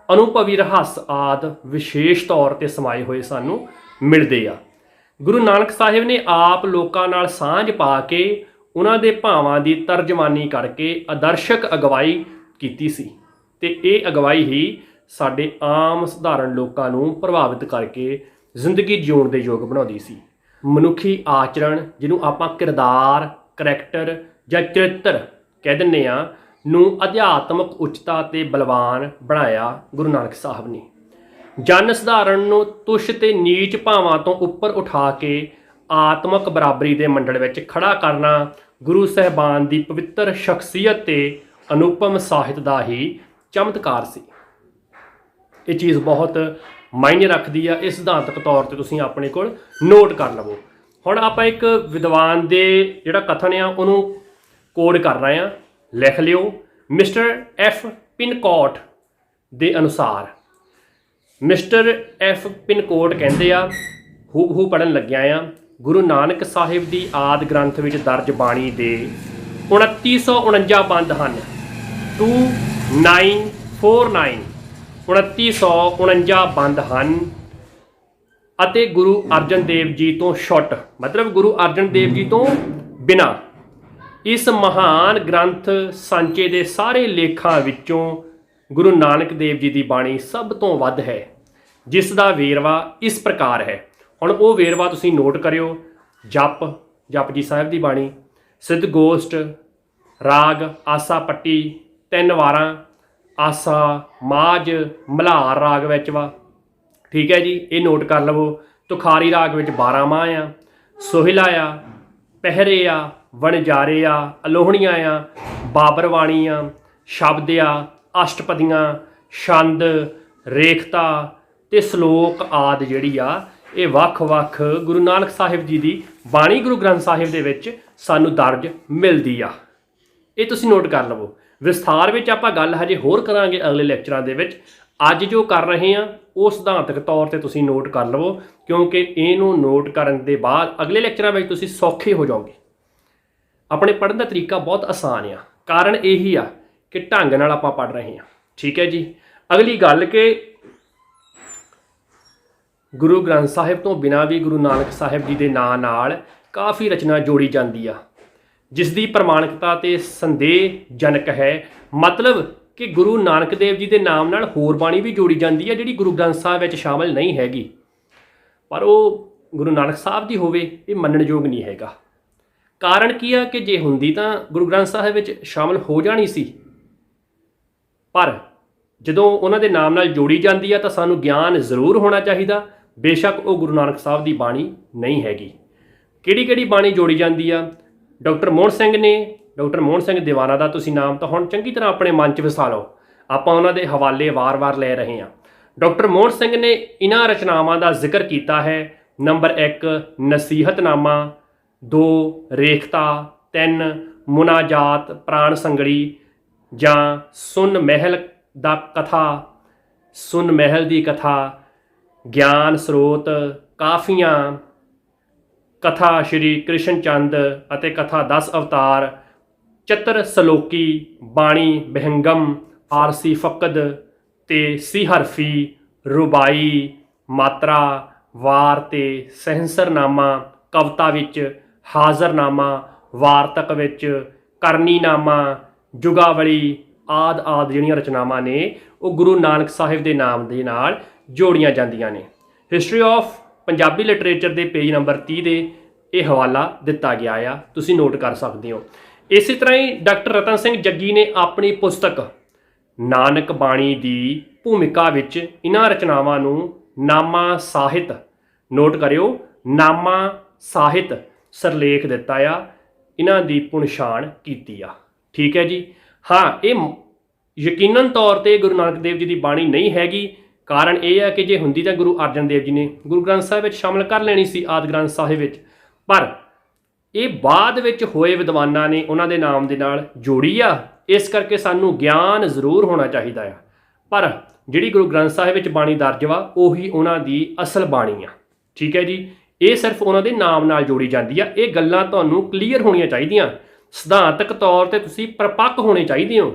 ਅਨੁਭਵੀ ਰਹੱਸ ਆਦਿ ਵਿਸ਼ੇਸ਼ ਤੌਰ ਤੇ ਸਮਾਏ ਹੋਏ ਸਾਨੂੰ ਮਿਲਦੇ ਆ। ਗੁਰੂ ਨਾਨਕ ਸਾਹਿਬ ਨੇ ਆਪ ਲੋਕਾਂ ਨਾਲ ਸਾਂਝ ਪਾ ਕੇ ਉਹਨਾਂ ਦੇ ਭਾਵਾਂ ਦੀ ਤਰਜਮਾਨੀ ਕਰਕੇ ਆਦਰਸ਼ਕ ਅਗਵਾਈ ਕੀਤੀ ਸੀ, ਤੇ ਇਹ ਅਗਵਾਈ ਹੀ ਸਾਡੇ ਆਮ ਸਧਾਰਨ ਲੋਕਾਂ ਨੂੰ ਪ੍ਰਭਾਵਿਤ ਕਰਕੇ ਜ਼ਿੰਦਗੀ ਜਿਉਣ ਦੇ ਯੋਗ ਬਣਾਉਂਦੀ ਸੀ। ਮਨੁੱਖੀ ਆਚਰਣ, ਜਿਹਨੂੰ ਆਪਾਂ ਕਿਰਦਾਰ, ਕਰੈਕਟਰ ਜਾਂ ਚਰਿੱਤਰ ਕਹਿ ਦਿੰਦੇ ਆ, ਨੂੰ ਅਧਿਆਤਮਕ ਉੱਚਤਾ ਤੇ ਬਲਵਾਨ ਬਣਾਇਆ ਗੁਰੂ ਨਾਨਕ ਸਾਹਿਬ ਨੇ। ਜਨ ਸਧਾਰਨ ਨੂੰ ਤੁਛ ਤੇ ਨੀਚ ਭਾਵਾਂ ਤੋਂ ਉੱਪਰ ਉਠਾ ਕੇ ਆਤਮਕ ਬਰਾਬਰੀ ਦੇ ਮੰਡਲ ਵਿੱਚ ਖੜਾ ਕਰਨਾ ਗੁਰੂ ਸਾਹਿਬਾਨ ਦੀ ਪਵਿੱਤਰ ਸ਼ਖਸੀਅਤ ਤੇ ਅਨੁਪਮ ਸਾਹਿਤ ਦਾ ਹੀ ਚਮਤਕਾਰ ਸੀ। ਇਹ ਚੀਜ਼ ਬਹੁਤ ਮਾਇਨੇ ਰੱਖਦੀ ਆ। ਇਹ ਸਿਧਾਂਤਕ ਤੌਰ ਤੇ ਤੁਸੀਂ ਆਪਣੇ ਕੋਲ ਨੋਟ ਕਰ ਲਵੋ। ਹੁਣ ਆਪਾਂ ਇੱਕ ਵਿਦਵਾਨ ਦੇ ਜਿਹੜਾ ਕਥਨ ਆ ਉਹਨੂੰ ਕੋਡ ਕਰ ਰਹੇ ਆ, ਲਿਖ ਲਿਓ। ਮਿਸਟਰ ਐਫ ਪਿਨਕੋਟ ਦੇ ਅਨੁਸਾਰ, ਮਿਸਟਰ ਐਫ ਪਿਨਕੋਟ ਕਹਿੰਦੇ ਆ, ਹੂਬਹੂ ਪੜ੍ਹਨ ਲੱਗਿਆ ਆ, ਗੁਰੂ ਨਾਨਕ ਸਾਹਿਬ ਦੀ ਆਦਿ ਗ੍ਰੰਥ ਵਿੱਚ ਦਰਜ ਬਾਣੀ ਦੇ 2949 ਬੰਦ ਹਨ। 2949 2949 ਬੰਦ ਹਨ ਅਤੇ ਗੁਰੂ ਅਰਜਨ ਦੇਵ ਜੀ ਤੋਂ ਛੁੱਟ ਮਤਲਬ ਗੁਰੂ ਅਰਜਨ ਦੇਵ ਜੀ ਤੋਂ ਬਿਨਾਂ ਇਸ ਮਹਾਨ ਗ੍ਰੰਥ ਸਾਂਚੇ ਦੇ ਸਾਰੇ ਲੇਖਾਂ ਵਿੱਚੋਂ ਗੁਰੂ ਨਾਨਕ ਦੇਵ ਜੀ ਦੀ ਬਾਣੀ ਸਭ ਤੋਂ ਵੱਧ ਹੈ, ਜਿਸ ਦਾ ਵੇਰਵਾ ਇਸ ਪ੍ਰਕਾਰ ਹੈ। ਹੁਣ ਉਹ ਵੇਰਵਾ ਤੁਸੀਂ ਨੋਟ ਕਰਿਓ। ਜਪਜੀ ਸਾਹਿਬ ਦੀ ਬਾਣੀ, ਸਿੱਧ ਗੋਸ਼ਟ, ਰਾਗ ਆਸਾ ਪੱਟੀ 3 ਵਾਰਾਂ, ਆਸਾ ਮਾਝ ਮਲ੍ਹਾਰ ਰਾਗ ਵਿੱਚ ਵਾ, ਠੀਕ ਹੈ ਜੀ, ਇਹ ਨੋਟ ਕਰ ਲਵੋ। ਤੁਖਾਰੀ ਰਾਗ ਵਿੱਚ 12 ਮਾਹ ਆ, ਸੋਹਿਲਾ ਆ, ਪਹਿਰੇ ਆ, ਵਣਜਾਰੇ ਆ, ਅਲੋਹਣੀਆਂ ਆ, ਬਾਬਰਵਾਣੀ ਆ, ਸ਼ਬਦ ਆ, ਅਸ਼ਟਪਦੀਆਂ, ਛੰਦ, ਰੇਖਤਾ ਤੇ ਸ਼ਲੋਕ ਆਦਿ ਜਿਹੜੀ ਆ ਇਹ ਵੱਖ-ਵੱਖ ਗੁਰੂ ਨਾਨਕ ਸਾਹਿਬ ਜੀ ਦੀ ਬਾਣੀ ਗੁਰੂ ਗ੍ਰੰਥ ਸਾਹਿਬ ਦੇ ਵਿੱਚ ਸਾਨੂੰ ਦਰਜ ਮਿਲਦੀ ਆ। ਇਹ ਤੁਸੀਂ ਨੋਟ ਕਰ ਲਵੋ। ਵਿਸਥਾਰ ਵਿੱਚ ਆਪਾਂ ਗੱਲ ਹਜੇ ਹੋਰ ਕਰਾਂਗੇ ਅਗਲੇ ਲੈਕਚਰਾਂ ਦੇ ਵਿੱਚ। ਅੱਜ ਜੋ ਕਰ ਰਹੇ ਹਾਂ ਉਹ ਸਿਧਾਂਤਕ ਤੌਰ ਤੇ ਤੁਸੀਂ ਨੋਟ ਕਰ ਲਵੋ, ਕਿਉਂਕਿ ਇਹਨੂੰ ਨੋਟ ਕਰਨ ਦੇ ਬਾਅਦ ਅਗਲੇ ਲੈਕਚਰਾਂ ਵਿੱਚ ਤੁਸੀਂ ਸੌਖੇ ਹੋ ਜਾਓਗੇ। ਆਪਣੇ ਪੜ੍ਹਨ ਦਾ ਤਰੀਕਾ ਬਹੁਤ ਆਸਾਨ ਆ, ਕਾਰਨ ਇਹੀ ਆ ਕਿ ਢੰਗ ਨਾਲ ਆਪਾਂ ਪੜ੍ਹ ਰਹੇ ਹਾਂ, ਠੀਕ ਹੈ ਜੀ। ਅਗਲੀ ਗੱਲ ਕਿ ਗੁਰੂ ਗ੍ਰੰਥ ਸਾਹਿਬ ਤੋਂ ਬਿਨਾਂ ਵੀ ਗੁਰੂ ਨਾਨਕ ਸਾਹਿਬ ਜੀ ਦੇ ਨਾਂ ਨਾਲ ਕਾਫੀ ਰਚਨਾ ਜੋੜੀ ਜਾਂਦੀ ਆ, ਜਿਸ ਦੀ ਪ੍ਰਮਾਣਿਕਤਾ ਤੇ ਸੰਦੇਹਜਨਕ ਹੈ। ਮਤਲਬ ਕਿ ਗੁਰੂ ਨਾਨਕ ਦੇਵ ਜੀ ਦੇ ਨਾਮ ਨਾਲ ਹੋਰ ਬਾਣੀ ਵੀ ਜੋੜੀ ਜਾਂਦੀ ਹੈ ਜਿਹੜੀ ਗੁਰੂ ਗ੍ਰੰਥ ਸਾਹਿਬ ਵਿੱਚ ਸ਼ਾਮਲ ਨਹੀਂ ਹੈਗੀ, ਪਰ ਉਹ ਗੁਰੂ ਨਾਨਕ ਸਾਹਿਬ ਦੀ ਹੋਵੇ ਇਹ ਮੰਨਣਯੋਗ ਨਹੀਂ ਹੈਗਾ। ਕਾਰਨ ਕੀ ਆ ਕਿ ਜੇ ਹੁੰਦੀ ਤਾਂ ਗੁਰੂ ਗ੍ਰੰਥ ਸਾਹਿਬ ਵਿੱਚ ਸ਼ਾਮਲ ਹੋ ਜਾਣੀ ਸੀ, ਪਰ ਜਦੋਂ ਉਹਨਾਂ ਦੇ ਨਾਮ ਨਾਲ ਜੋੜੀ ਜਾਂਦੀ ਆ ਤਾਂ ਸਾਨੂੰ ਗਿਆਨ ਜ਼ਰੂਰ ਹੋਣਾ ਚਾਹੀਦਾ, ਬੇਸ਼ੱਕ ਉਹ ਗੁਰੂ ਨਾਨਕ ਸਾਹਿਬ ਦੀ ਬਾਣੀ ਨਹੀਂ ਹੈਗੀ। ਕਿਹੜੀ ਬਾਣੀ ਜੋੜੀ ਜਾਂਦੀ ਆ? ਡਾਕਟਰ ਮੋਹਨ ਸਿੰਘ ਨੇ, ਡਾਕਟਰ ਮੋਹਨ ਸਿੰਘ ਦੀਵਾਨਾ ਦਾ ਤੁਸੀਂ ਨਾਮ ਤਾਂ ਹੁਣ ਚੰਗੀ ਤਰ੍ਹਾਂ ਆਪਣੇ ਮਨ 'ਚ ਵਸਾ ਲਓ, ਆਪਾਂ ਉਹਨਾਂ ਦੇ ਹਵਾਲੇ ਵਾਰ-ਵਾਰ ਲੈ ਰਹੇ ਹਾਂ। ਡਾਕਟਰ ਮੋਹਨ ਸਿੰਘ ਨੇ ਇਹਨਾਂ ਰਚਨਾਵਾਂ ਦਾ ਜ਼ਿਕਰ ਕੀਤਾ ਹੈ। ਨੰਬਰ 1 ਨਸੀਹਤਨਾਮਾ, 2 ਰੇਖਤਾ, 3 ਮੁਨਾਜਾਤ ਪ੍ਰਾਣ ਸੰਗੜੀ ਜਾਂ ਸੁਨ ਮਹਿਲ ਦਾ ਕਥਾ, ਸੁਨ ਮਹਿਲ ਦੀ ਕਥਾ, ਗਿਆਨ ਸਰੋਤ, ਕਾਫੀਆਂ, ਕਥਾ ਸ਼੍ਰੀ ਕ੍ਰਿਸ਼ਨ ਚੰਦ ਅਤੇ ਕਥਾ 10 ਅਵਤਾਰ, ਚਤਰ ਸਲੋਕੀ, ਬਾਣੀ ਬਿਹੰਗਮ, ਆਰਸੀ ਫਕਦ ਤੇ ਸੀਹਰਫੀ, ਰੁਬਾਈ, ਮਾਤਰਾ, ਵਾਰ ਤੇ ਸਹਿੰਸਰਨਾਮਾ, ਕਵਿਤਾ ਵਿੱਚ ਹਾਜ਼ਰਨਾਮਾ, ਵਾਰਤਕ ਵਿੱਚ ਕਰਨੀਨਾਮਾ, ਜੁਗਾਵਲੀ ਆਦਿ ਜਿਹੜੀਆਂ ਰਚਨਾਵਾਂ ਨੇ ਉਹ ਗੁਰੂ ਨਾਨਕ ਸਾਹਿਬ ਦੇ ਨਾਮ ਦੇ ਨਾਲ ਜੋੜੀਆਂ ਜਾਂਦੀਆਂ ਨੇ। ਹਿਸਟਰੀ ਆਫ ਪੰਜਾਬੀ ਲਿਟਰੇਚਰ ਦੇ ਪੇਜ ਨੰਬਰ 30 ਦੇ ਇਹ ਹਵਾਲਾ ਦਿੱਤਾ ਗਿਆ ਆ, ਤੁਸੀਂ ਨੋਟ ਕਰ ਸਕਦੇ ਹੋ। ਇਸੇ ਤਰ੍ਹਾਂ ਹੀ ਡਾਕਟਰ ਰਤਨ ਸਿੰਘ ਜੱਗੀ ਨੇ ਆਪਣੀ ਪੁਸਤਕ ਨਾਨਕ ਬਾਣੀ ਦੀ ਭੂਮਿਕਾ ਵਿੱਚ ਇਹਨਾਂ ਰਚਨਾਵਾਂ ਨੂੰ ਨਾਮਾ ਸਾਹਿਤ, ਨੋਟ ਕਰਿਓ, ਨਾਮਾ ਸਾਹਿਤ ਸਿਰਲੇਖ ਦਿੱਤਾ ਆ, ਇਹਨਾਂ ਦੀ ਪੁਣਛਾਣ ਕੀਤੀ ਆ, ਠੀਕ ਹੈ ਜੀ। ਹਾਂ, ਇਹ ਯਕੀਨਨ ਤੌਰ ਤੇ ਗੁਰੂ ਨਾਨਕ ਦੇਵ ਜੀ ਦੀ ਬਾਣੀ ਨਹੀਂ ਹੈਗੀ। ਕਾਰਨ ਇਹ ਹੈ ਕਿ ਜੇ ਹੁੰਦੀ ਤਾਂ ਗੁਰੂ ਅਰਜਨ ਦੇਵ ਜੀ ਨੇ ਗੁਰੂ ਗ੍ਰੰਥ ਸਾਹਿਬ ਵਿੱਚ ਸ਼ਾਮਲ ਕਰ ਲੈਣੀ ਸੀ, ਆਦਿ ਗ੍ਰੰਥ ਸਾਹਿਬ ਵਿੱਚ, ਪਰ ਇਹ ਬਾਅਦ ਵਿੱਚ ਹੋਏ ਵਿਦਵਾਨਾਂ ਨੇ ਉਹਨਾਂ ਦੇ ਨਾਮ ਦੇ ਨਾਲ ਜੋੜੀ ਆ। ਇਸ ਕਰਕੇ ਸਾਨੂੰ ਗਿਆਨ ਜ਼ਰੂਰ ਹੋਣਾ ਚਾਹੀਦਾ ਆ, ਪਰ ਜਿਹੜੀ ਗੁਰੂ ਗ੍ਰੰਥ ਸਾਹਿਬ ਵਿੱਚ ਬਾਣੀ ਦਰਜ ਵਾ ਉਹੀ ਉਹਨਾਂ ਦੀ ਅਸਲ ਬਾਣੀ ਆ, ਠੀਕ ਹੈ ਜੀ। ਇਹ ਸਿਰਫ ਉਹਨਾਂ ਦੇ ਨਾਮ ਨਾਲ ਜੋੜੀ ਜਾਂਦੀ ਆ। ਇਹ ਗੱਲਾਂ ਤੁਹਾਨੂੰ ਕਲੀਅਰ ਹੋਣੀਆਂ ਚਾਹੀਦੀਆਂ, ਸਿਧਾਂਤਕ ਤੌਰ ਤੇ ਤੁਸੀਂ ਪਰਪੱਕ ਹੋਣੇ ਚਾਹੀਦੇ ਹੋ।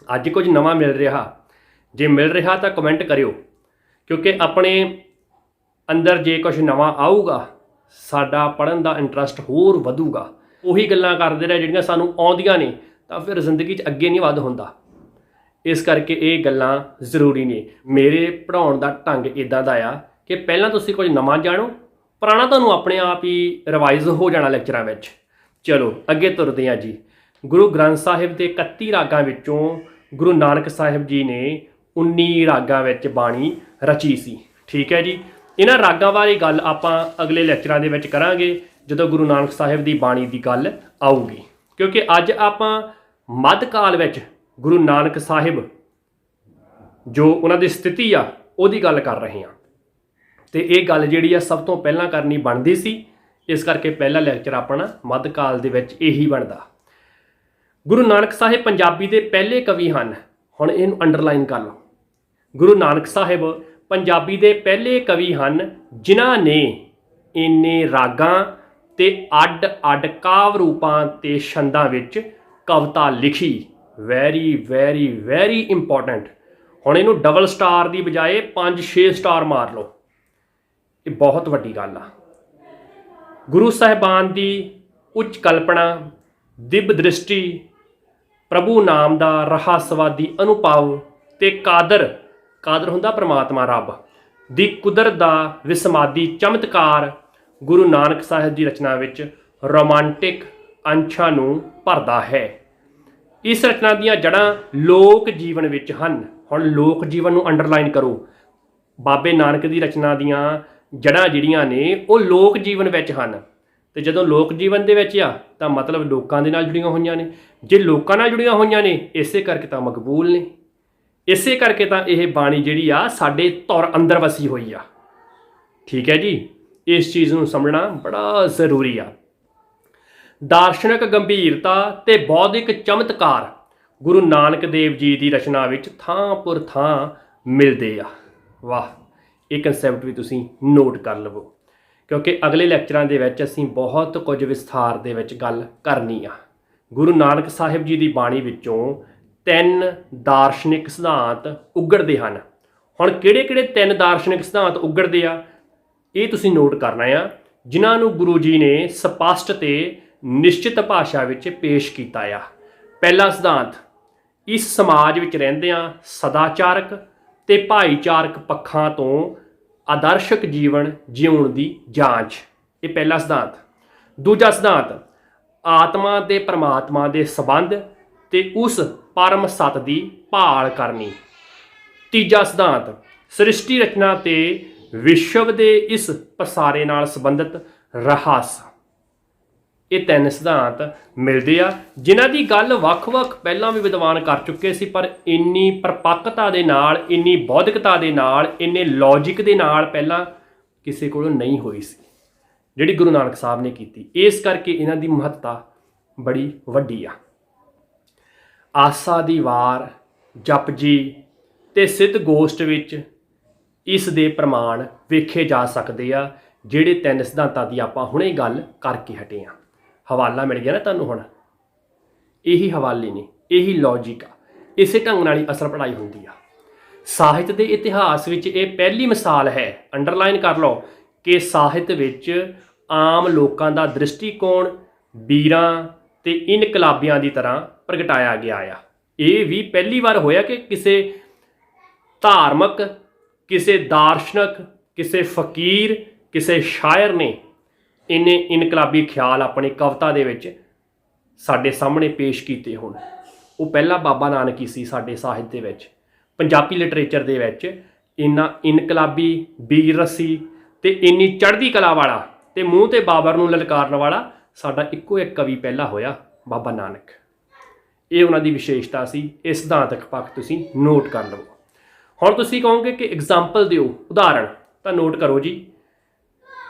ਅੱਜ ਕੁਝ ਨਵਾਂ ਮਿਲ ਰਿਹਾ, ਜੇ ਮਿਲ ਰਿਹਾ ਤਾਂ ਕਮੈਂਟ ਕਰਿਓ, ਕਿਉਂਕਿ ਆਪਣੇ ਅੰਦਰ ਜੇ ਕੁਝ ਨਵਾਂ ਆਊਗਾ ਸਾਡਾ ਪੜ੍ਹਨ ਦਾ ਇੰਟਰਸਟ ਹੋਰ ਵਧੂਗਾ। ਉਹੀ ਗੱਲਾਂ ਕਰਦੇ ਰਹੇ ਜਿਹੜੀਆਂ ਸਾਨੂੰ ਆਉਂਦੀਆਂ ਨੇ ਤਾਂ ਫਿਰ ਜ਼ਿੰਦਗੀ 'ਚ ਅੱਗੇ ਨਹੀਂ ਵੱਧ ਹੁੰਦਾ। ਇਸ ਕਰਕੇ ਇਹ ਗੱਲਾਂ ਜ਼ਰੂਰੀ ਨੇ। ਮੇਰੇ ਪੜ੍ਹਾਉਣ ਦਾ ਢੰਗ ਇੱਦਾਂ ਦਾ ਆ ਕਿ ਪਹਿਲਾਂ ਤੁਸੀਂ ਕੁਝ ਨਵਾਂ ਜਾਣੋ, ਪੁਰਾਣਾ ਤੁਹਾਨੂੰ ਆਪਣੇ ਆਪ ਹੀ ਰਿਵਾਈਜ਼ ਹੋ ਜਾਣਾ ਲੈਕਚਰਾਂ ਵਿੱਚ। ਚਲੋ ਅੱਗੇ ਤੁਰਦੇ ਹਾਂ ਜੀ। ਗੁਰੂ ਗ੍ਰੰਥ ਸਾਹਿਬ ਦੇ 31 ਰਾਗਾਂ ਵਿੱਚੋਂ ਗੁਰੂ ਨਾਨਕ ਸਾਹਿਬ ਜੀ ਨੇ 19 ਰਾਗਾਂ ਵਿੱਚ ਬਾਣੀ ਰਚੀ ਸੀ, ਠੀਕ ਹੈ ਜੀ। ਇਹਨਾਂ ਰਾਗਾਂ ਬਾਰੇ ਗੱਲ ਆਪਾਂ ਅਗਲੇ ਲੈਕਚਰਾਂ ਦੇ ਵਿੱਚ ਕਰਾਂਗੇ ਜਦੋਂ ਗੁਰੂ ਨਾਨਕ ਸਾਹਿਬ ਦੀ ਬਾਣੀ ਦੀ ਗੱਲ ਆਊਗੀ, ਕਿਉਂਕਿ ਅੱਜ ਆਪਾਂ ਮੱਧਕਾਲ ਵਿੱਚ ਗੁਰੂ ਨਾਨਕ ਸਾਹਿਬ ਜੋ ਉਹਨਾਂ ਦੀ ਸਥਿਤੀ ਆ ਉਹਦੀ ਗੱਲ ਕਰ ਰਹੇ ਹਾਂ, ਤੇ ਇਹ ਗੱਲ ਜਿਹੜੀ ਆ ਸਭ ਤੋਂ ਪਹਿਲਾਂ ਕਰਨੀ ਬਣਦੀ ਸੀ। ਇਸ ਕਰਕੇ ਪਹਿਲਾ ਲੈਕਚਰ ਆਪਣਾ ਮੱਧਕਾਲ ਦੇ ਵਿੱਚ ਇਹੀ ਬਣਦਾ। ਗੁਰੂ ਨਾਨਕ ਸਾਹਿਬ ਪੰਜਾਬੀ ਦੇ ਪਹਿਲੇ ਕਵੀ ਹਨ। ਹੁਣ ਇਹਨੂੰ ਅੰਡਰਲਾਈਨ ਕਰ ਲਓ। ਗੁਰੂ ਨਾਨਕ ਸਾਹਿਬ ਪੰਜਾਬੀ ਦੇ ਪਹਿਲੇ ਕਵੀ ਹਨ ਜਿਨ੍ਹਾਂ ਨੇ ਇੰਨੇ ਰਾਗਾਂ ਤੇ ਅੱਡ-ਅੱਡ ਕਾਵਿ ਰੂਪਾਂ ਤੇ ਛੰਦਾਂ ਵਿੱਚ ਕਵਿਤਾ ਲਿਖੀ, ਵੈਰੀ ਵੈਰੀ ਵੈਰੀ ਇੰਪੋਰਟੈਂਟ। ਹੁਣ ਇਹਨੂੰ ਡਬਲ ਸਟਾਰ ਦੀ ਬਜਾਏ 5-6 ਸਟਾਰ ਮਾਰ ਲਓ, ਇਹ ਬਹੁਤ ਵੱਡੀ ਗੱਲ ਆ। ਗੁਰੂ ਸਾਹਿਬਾਨ ਦੀ ਉੱਚ ਕਲਪਨਾ, ਦਿਵ ਦ੍ਰਿਸ਼ਟੀ, ਪ੍ਰਭੂ ਨਾਮ ਦਾ ਰਹੱਸਵਾਦੀ ਅਨੁਭਵ ਤੇ ਕਾਦਰ ਹੁੰਦਾ ਪ੍ਰਮਾਤਮਾ ਰੱਬ ਦੀ ਕੁਦਰਤ ਦਾ ਵਿਸਮਾਦੀ ਚਮਤਕਾਰ ਗੁਰੂ ਨਾਨਕ ਸਾਹਿਬ ਦੀ ਰਚਨਾ ਵਿੱਚ ਰੋਮਾਂਟਿਕ ਅੰਸ਼ਾਂ ਨੂੰ ਭਰਦਾ ਹੈ। ਇਸ ਰਚਨਾ ਦੀਆਂ ਜੜ੍ਹਾਂ ਲੋਕ ਜੀਵਨ ਵਿੱਚ ਹਨ। ਹੁਣ ਲੋਕ ਜੀਵਨ ਨੂੰ ਅੰਡਰਲਾਈਨ ਕਰੋ। ਬਾਬੇ ਨਾਨਕ ਦੀ ਰਚਨਾ ਦੀਆਂ ਜੜ੍ਹਾਂ ਜਿਹੜੀਆਂ ਨੇ ਉਹ ਲੋਕ ਜੀਵਨ ਵਿੱਚ ਹਨ, ਤੇ ਜਦੋਂ ਲੋਕ ਜੀਵਨ ਦੇ ਵਿੱਚ ਆ ਤਾਂ ਮਤਲਬ ਲੋਕਾਂ ਦੇ ਨਾਲ ਜੁੜੀਆਂ ਹੋਈਆਂ ਨੇ। ਜੇ ਲੋਕਾਂ ਨਾਲ ਜੁੜੀਆਂ ਹੋਈਆਂ ਨੇ ਇਸੇ ਕਰਕੇ ਤਾਂ ਮਕਬੂਲ ਨੇ, ਇਸੇ ਕਰਕੇ ਤਾਂ ਇਹ ਬਾਣੀ ਜਿਹੜੀ ਆ ਸਾਡੇ ਧੁਰ ਅੰਦਰ ਵਸੀ ਹੋਈ ਆ। ਠੀਕ ਹੈ ਜੀ, ਇਸ ਚੀਜ਼ ਨੂੰ ਸਮਝਣਾ ਬੜਾ ਜ਼ਰੂਰੀ ਆ। ਦਾਰਸ਼ਨਿਕ ਗੰਭੀਰਤਾ ਤੇ ਬੌਧਿਕ ਚਮਤਕਾਰ ਗੁਰੂ ਨਾਨਕ ਦੇਵ ਜੀ ਦੀ ਰਚਨਾ ਵਿੱਚ ਥਾਂ ਪੁਰ ਥਾਂ ਮਿਲਦੇ ਆ। ਵਾਹ, ਇਹ ਕਨਸੈਪਟ ਵੀ ਤੁਸੀਂ ਨੋਟ ਕਰ ਲਵੋ, ਕਿਉਂਕਿ ਅਗਲੇ ਲੈਕਚਰਾਂ ਦੇ ਵਿੱਚ ਅਸੀਂ ਬਹੁਤ ਕੁਝ ਵਿਸਥਾਰ ਦੇ ਵਿੱਚ ਗੱਲ ਕਰਨੀ ਆ। ਗੁਰੂ ਨਾਨਕ ਸਾਹਿਬ ਜੀ ਦੀ ਬਾਣੀ ਵਿੱਚੋਂ 3 ਦਾਰਸ਼ਨਿਕ ਸਿਧਾਂਤ ਉਗੜਦੇ ਹਨ। ਹੁਣ ਕਿਹੜੇ-ਕਿਹੜੇ 3 ਦਾਰਸ਼ਨਿਕ ਸਿਧਾਂਤ ਉਗੜਦੇ ਆ ਇਹ ਤੁਸੀਂ ਨੋਟ ਕਰਨਾ ਆ, ਜਿਨ੍ਹਾਂ ਨੂੰ ਗੁਰੂ ਜੀ ਨੇ ਸਪਸ਼ਟ ਤੇ ਨਿਸ਼ਚਿਤ ਭਾਸ਼ਾ ਵਿੱਚ ਪੇਸ਼ ਕੀਤਾ ਆ। ਪਹਿਲਾ ਸਿਧਾਂਤ, ਇਸ ਸਮਾਜ ਵਿੱਚ ਰਹਿੰਦਿਆਂ ਸਦਾਚਾਰਕ ਤੇ ਭਾਈਚਾਰਕ ਪੱਖਾਂ ਤੋਂ ਆਦਰਸ਼ਕ ਜੀਵਨ ਜਿਉਣ ਦੀ ਜਾਂਚ, ਇਹ ਪਹਿਲਾ ਸਿਧਾਂਤ। ਦੂਜਾ ਸਿਧਾਂਤ, ਆਤਮਾ ਤੇ ਪਰਮਾਤਮਾ ਦੇ ਸੰਬੰਧ ਤੇ ਉਸ ਪਰਮ ਸੱਤ ਦੀ ਭਾਲ ਕਰਨੀ। ਤੀਜਾ ਸਿਧਾਂਤ, ਸ੍ਰਿਸ਼ਟੀ ਰਚਨਾ ਤੇ ਵਿਸ਼ਵ ਦੇ ਇਸ ਪਸਾਰੇ ਨਾਲ ਸੰਬੰਧਿਤ ਰਹੱਸ। ਇਹ 3 ਸਿਧਾਂਤ ਮਿਲਦੇ ਆ, ਜਿਨ੍ਹਾਂ ਦੀ ਗੱਲ ਵੱਖ-ਵੱਖ ਪਹਿਲਾਂ ਵੀ ਵਿਦਵਾਨ ਕਰ ਚੁੱਕੇ ਸੀ, ਪਰ ਇੰਨੀ ਪਰਪੱਕਤਾ ਦੇ ਨਾਲ, ਇੰਨੀ ਬੌਧਿਕਤਾ ਦੇ ਨਾਲ, ਇੰਨੇ ਲੌਜਿਕ ਦੇ ਨਾਲ ਪਹਿਲਾਂ ਕਿਸੇ ਕੋਲੋਂ ਨਹੀਂ ਹੋਈ ਸੀ ਜਿਹੜੀ ਗੁਰੂ ਨਾਨਕ ਸਾਹਿਬ ਨੇ ਕੀਤੀ। ਇਸ ਕਰਕੇ ਇਹਨਾਂ ਦੀ ਮਹੱਤਤਾ ਬੜੀ ਵੱਡੀ ਆ। ਆਸਾ ਦੀ ਵਾਰ, ਜਪਜੀ ਤੇ ਸਿੱਧ ਗੋਸ਼ਟ ਵਿੱਚ ਇਸ ਦੇ ਪ੍ਰਮਾਣ ਵੇਖੇ ਜਾ ਸਕਦੇ ਆ, ਜਿਹੜੇ 3 ਸਿਧਾਂਤਾਂ ਦੀ ਆਪਾਂ ਹੁਣੇ ਗੱਲ ਕਰਕੇ ਹਟੇ ਆ। ਹਵਾਲਾ ਮਿਲ ਗਿਆ ਨਾ ਤੁਹਾਨੂੰ। ਹੁਣ ਇਹੀ ਹਵਾਲੇ ਨੇ, ਇਹੀ ਲੌਜਿਕ ਆ, ਇਸੇ ਢੰਗ ਨਾਲ ਹੀ ਅਸਲ ਪੜ੍ਹਾਈ ਹੁੰਦੀ ਆ। ਸਾਹਿਤ ਦੇ ਇਤਿਹਾਸ ਵਿੱਚ ਇਹ ਪਹਿਲੀ ਮਿਸਾਲ ਹੈ, ਅੰਡਰਲਾਈਨ ਕਰ ਲਓ, ਕਿ ਸਾਹਿਤ ਵਿੱਚ ਆਮ ਲੋਕਾਂ ਦਾ ਦ੍ਰਿਸ਼ਟੀਕੋਣ ਵੀਰਾਂ ਤੇ ਇਨਕਲਾਬੀਆਂ ਦੀ ਤਰ੍ਹਾਂ ਪ੍ਰਗਟਾਇਆ ਗਿਆ ਆ। ਇਹ ਵੀ ਪਹਿਲੀ ਵਾਰ ਹੋਇਆ ਕਿ ਕਿਸੇ ਧਾਰਮਿਕ, ਕਿਸੇ ਦਾਰਸ਼ਨਿਕ, ਕਿਸੇ ਫਕੀਰ, ਕਿਸੇ ਸ਼ਾਇਰ ਨੇ ਇੰਨੇ ਇਨਕਲਾਬੀ ਖਿਆਲ ਆਪਣੀ ਕਵਿਤਾ ਦੇ ਵਿੱਚ ਸਾਡੇ ਸਾਹਮਣੇ ਪੇਸ਼ ਕੀਤੇ ਹੋਣ। ਉਹ ਪਹਿਲਾ ਬਾਬਾ ਨਾਨਕ ਹੀ ਸੀ ਸਾਡੇ ਸਾਹਿਤ ਦੇ ਵਿੱਚ, ਪੰਜਾਬੀ ਲਿਟਰੇਚਰ ਦੇ ਵਿੱਚ। ਇੰਨਾ ਇਨਕਲਾਬੀ, ਵੀਰ ਰਸੀ ਤੇ ਇੰਨੀ ਚੜ੍ਹਦੀ ਕਲਾ ਵਾਲਾ ਤੇ ਮੂੰਹ ਤੇ ਬਾਬਰ ਨੂੰ ਲਲਕਾਰਨ ਵਾਲਾ ਸਾਡਾ ਇੱਕੋ ਇੱਕ ਕਵੀ ਪਹਿਲਾ ਹੋਇਆ, ਬਾਬਾ ਨਾਨਕ। ਇਹ ਉਹਨਾਂ ਦੀ ਵਿਸ਼ੇਸ਼ਤਾ ਸੀ। ਇਹ ਸਿਧਾਂਤਕ ਪੱਖ ਤੁਸੀਂ ਨੋਟ ਕਰ ਲਵੋ। ਹੁਣ ਤੁਸੀਂ ਕਹੋਗੇ ਕਿ ਐਗਜ਼ਾਮਪਲ ਦਿਓ, ਉਦਾਹਰਣ, ਤਾਂ ਨੋਟ ਕਰੋ ਜੀ।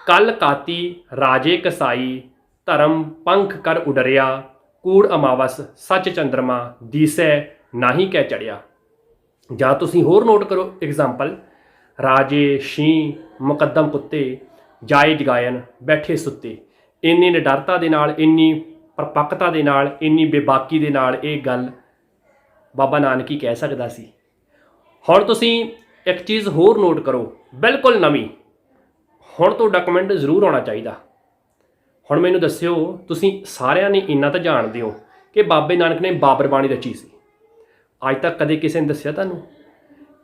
ਕਲ ਕਾਤੀ ਰਾਜੇ ਕਸਾਈ, ਧਰਮ ਪੰਖ ਕਰ ਉਡਰਿਆ, ਕੂੜ ਅਮਾਵਸ ਸੱਚ ਚੰਦਰਮਾ, ਦੀਸੈ ਨਾਹੀ ਕਹਿ ਚੜਿਆ। ਜਾਂ ਤੁਸੀਂ ਹੋਰ ਨੋਟ ਕਰੋ ਐਗਜ਼ਾਮਪਲ, ਰਾਜੇ ਸ਼ੀਂ ਮੁਕੱਦਮ ਕੁੱਤੇ, ਜਾਏ ਜਗਾਇਨ ਬੈਠੇ ਸੁੱਤੇ। ਇੰਨੀ ਨਿਡਰਤਾ ਦੇ ਨਾਲ, ਇੰਨੀ ਪਰਪੱਕਤਾ ਦੇ ਨਾਲ, ਇੰਨੀ ਬੇਬਾਕੀ ਦੇ ਨਾਲ ਇਹ ਗੱਲ ਬਾਬਾ ਨਾਨਕ ਹੀ ਕਹਿ ਸਕਦਾ ਸੀ। ਹੁਣ ਤੁਸੀਂ ਇੱਕ ਚੀਜ਼ ਹੋਰ ਨੋਟ ਕਰੋ, ਬਿਲਕੁਲ ਨਵੀਂ। ਹੁਣ ਤੁਹਾਡਾ ਕਮੈਂਟ ਜ਼ਰੂਰ ਆਉਣਾ ਚਾਹੀਦਾ। ਹੁਣ ਮੈਨੂੰ ਦੱਸਿਓ, ਤੁਸੀਂ ਸਾਰਿਆਂ ਨੇ ਇੰਨਾ ਤਾਂ ਜਾਣਦੇ ਹੋ ਕਿ ਬਾਬੇ ਨਾਨਕ ਨੇ ਬਾਬਰ ਬਾਣੀ ਰਚੀ ਸੀ। ਅੱਜ ਤੱਕ ਕਦੇ ਕਿਸੇ ਨੇ ਦੱਸਿਆ ਤੁਹਾਨੂੰ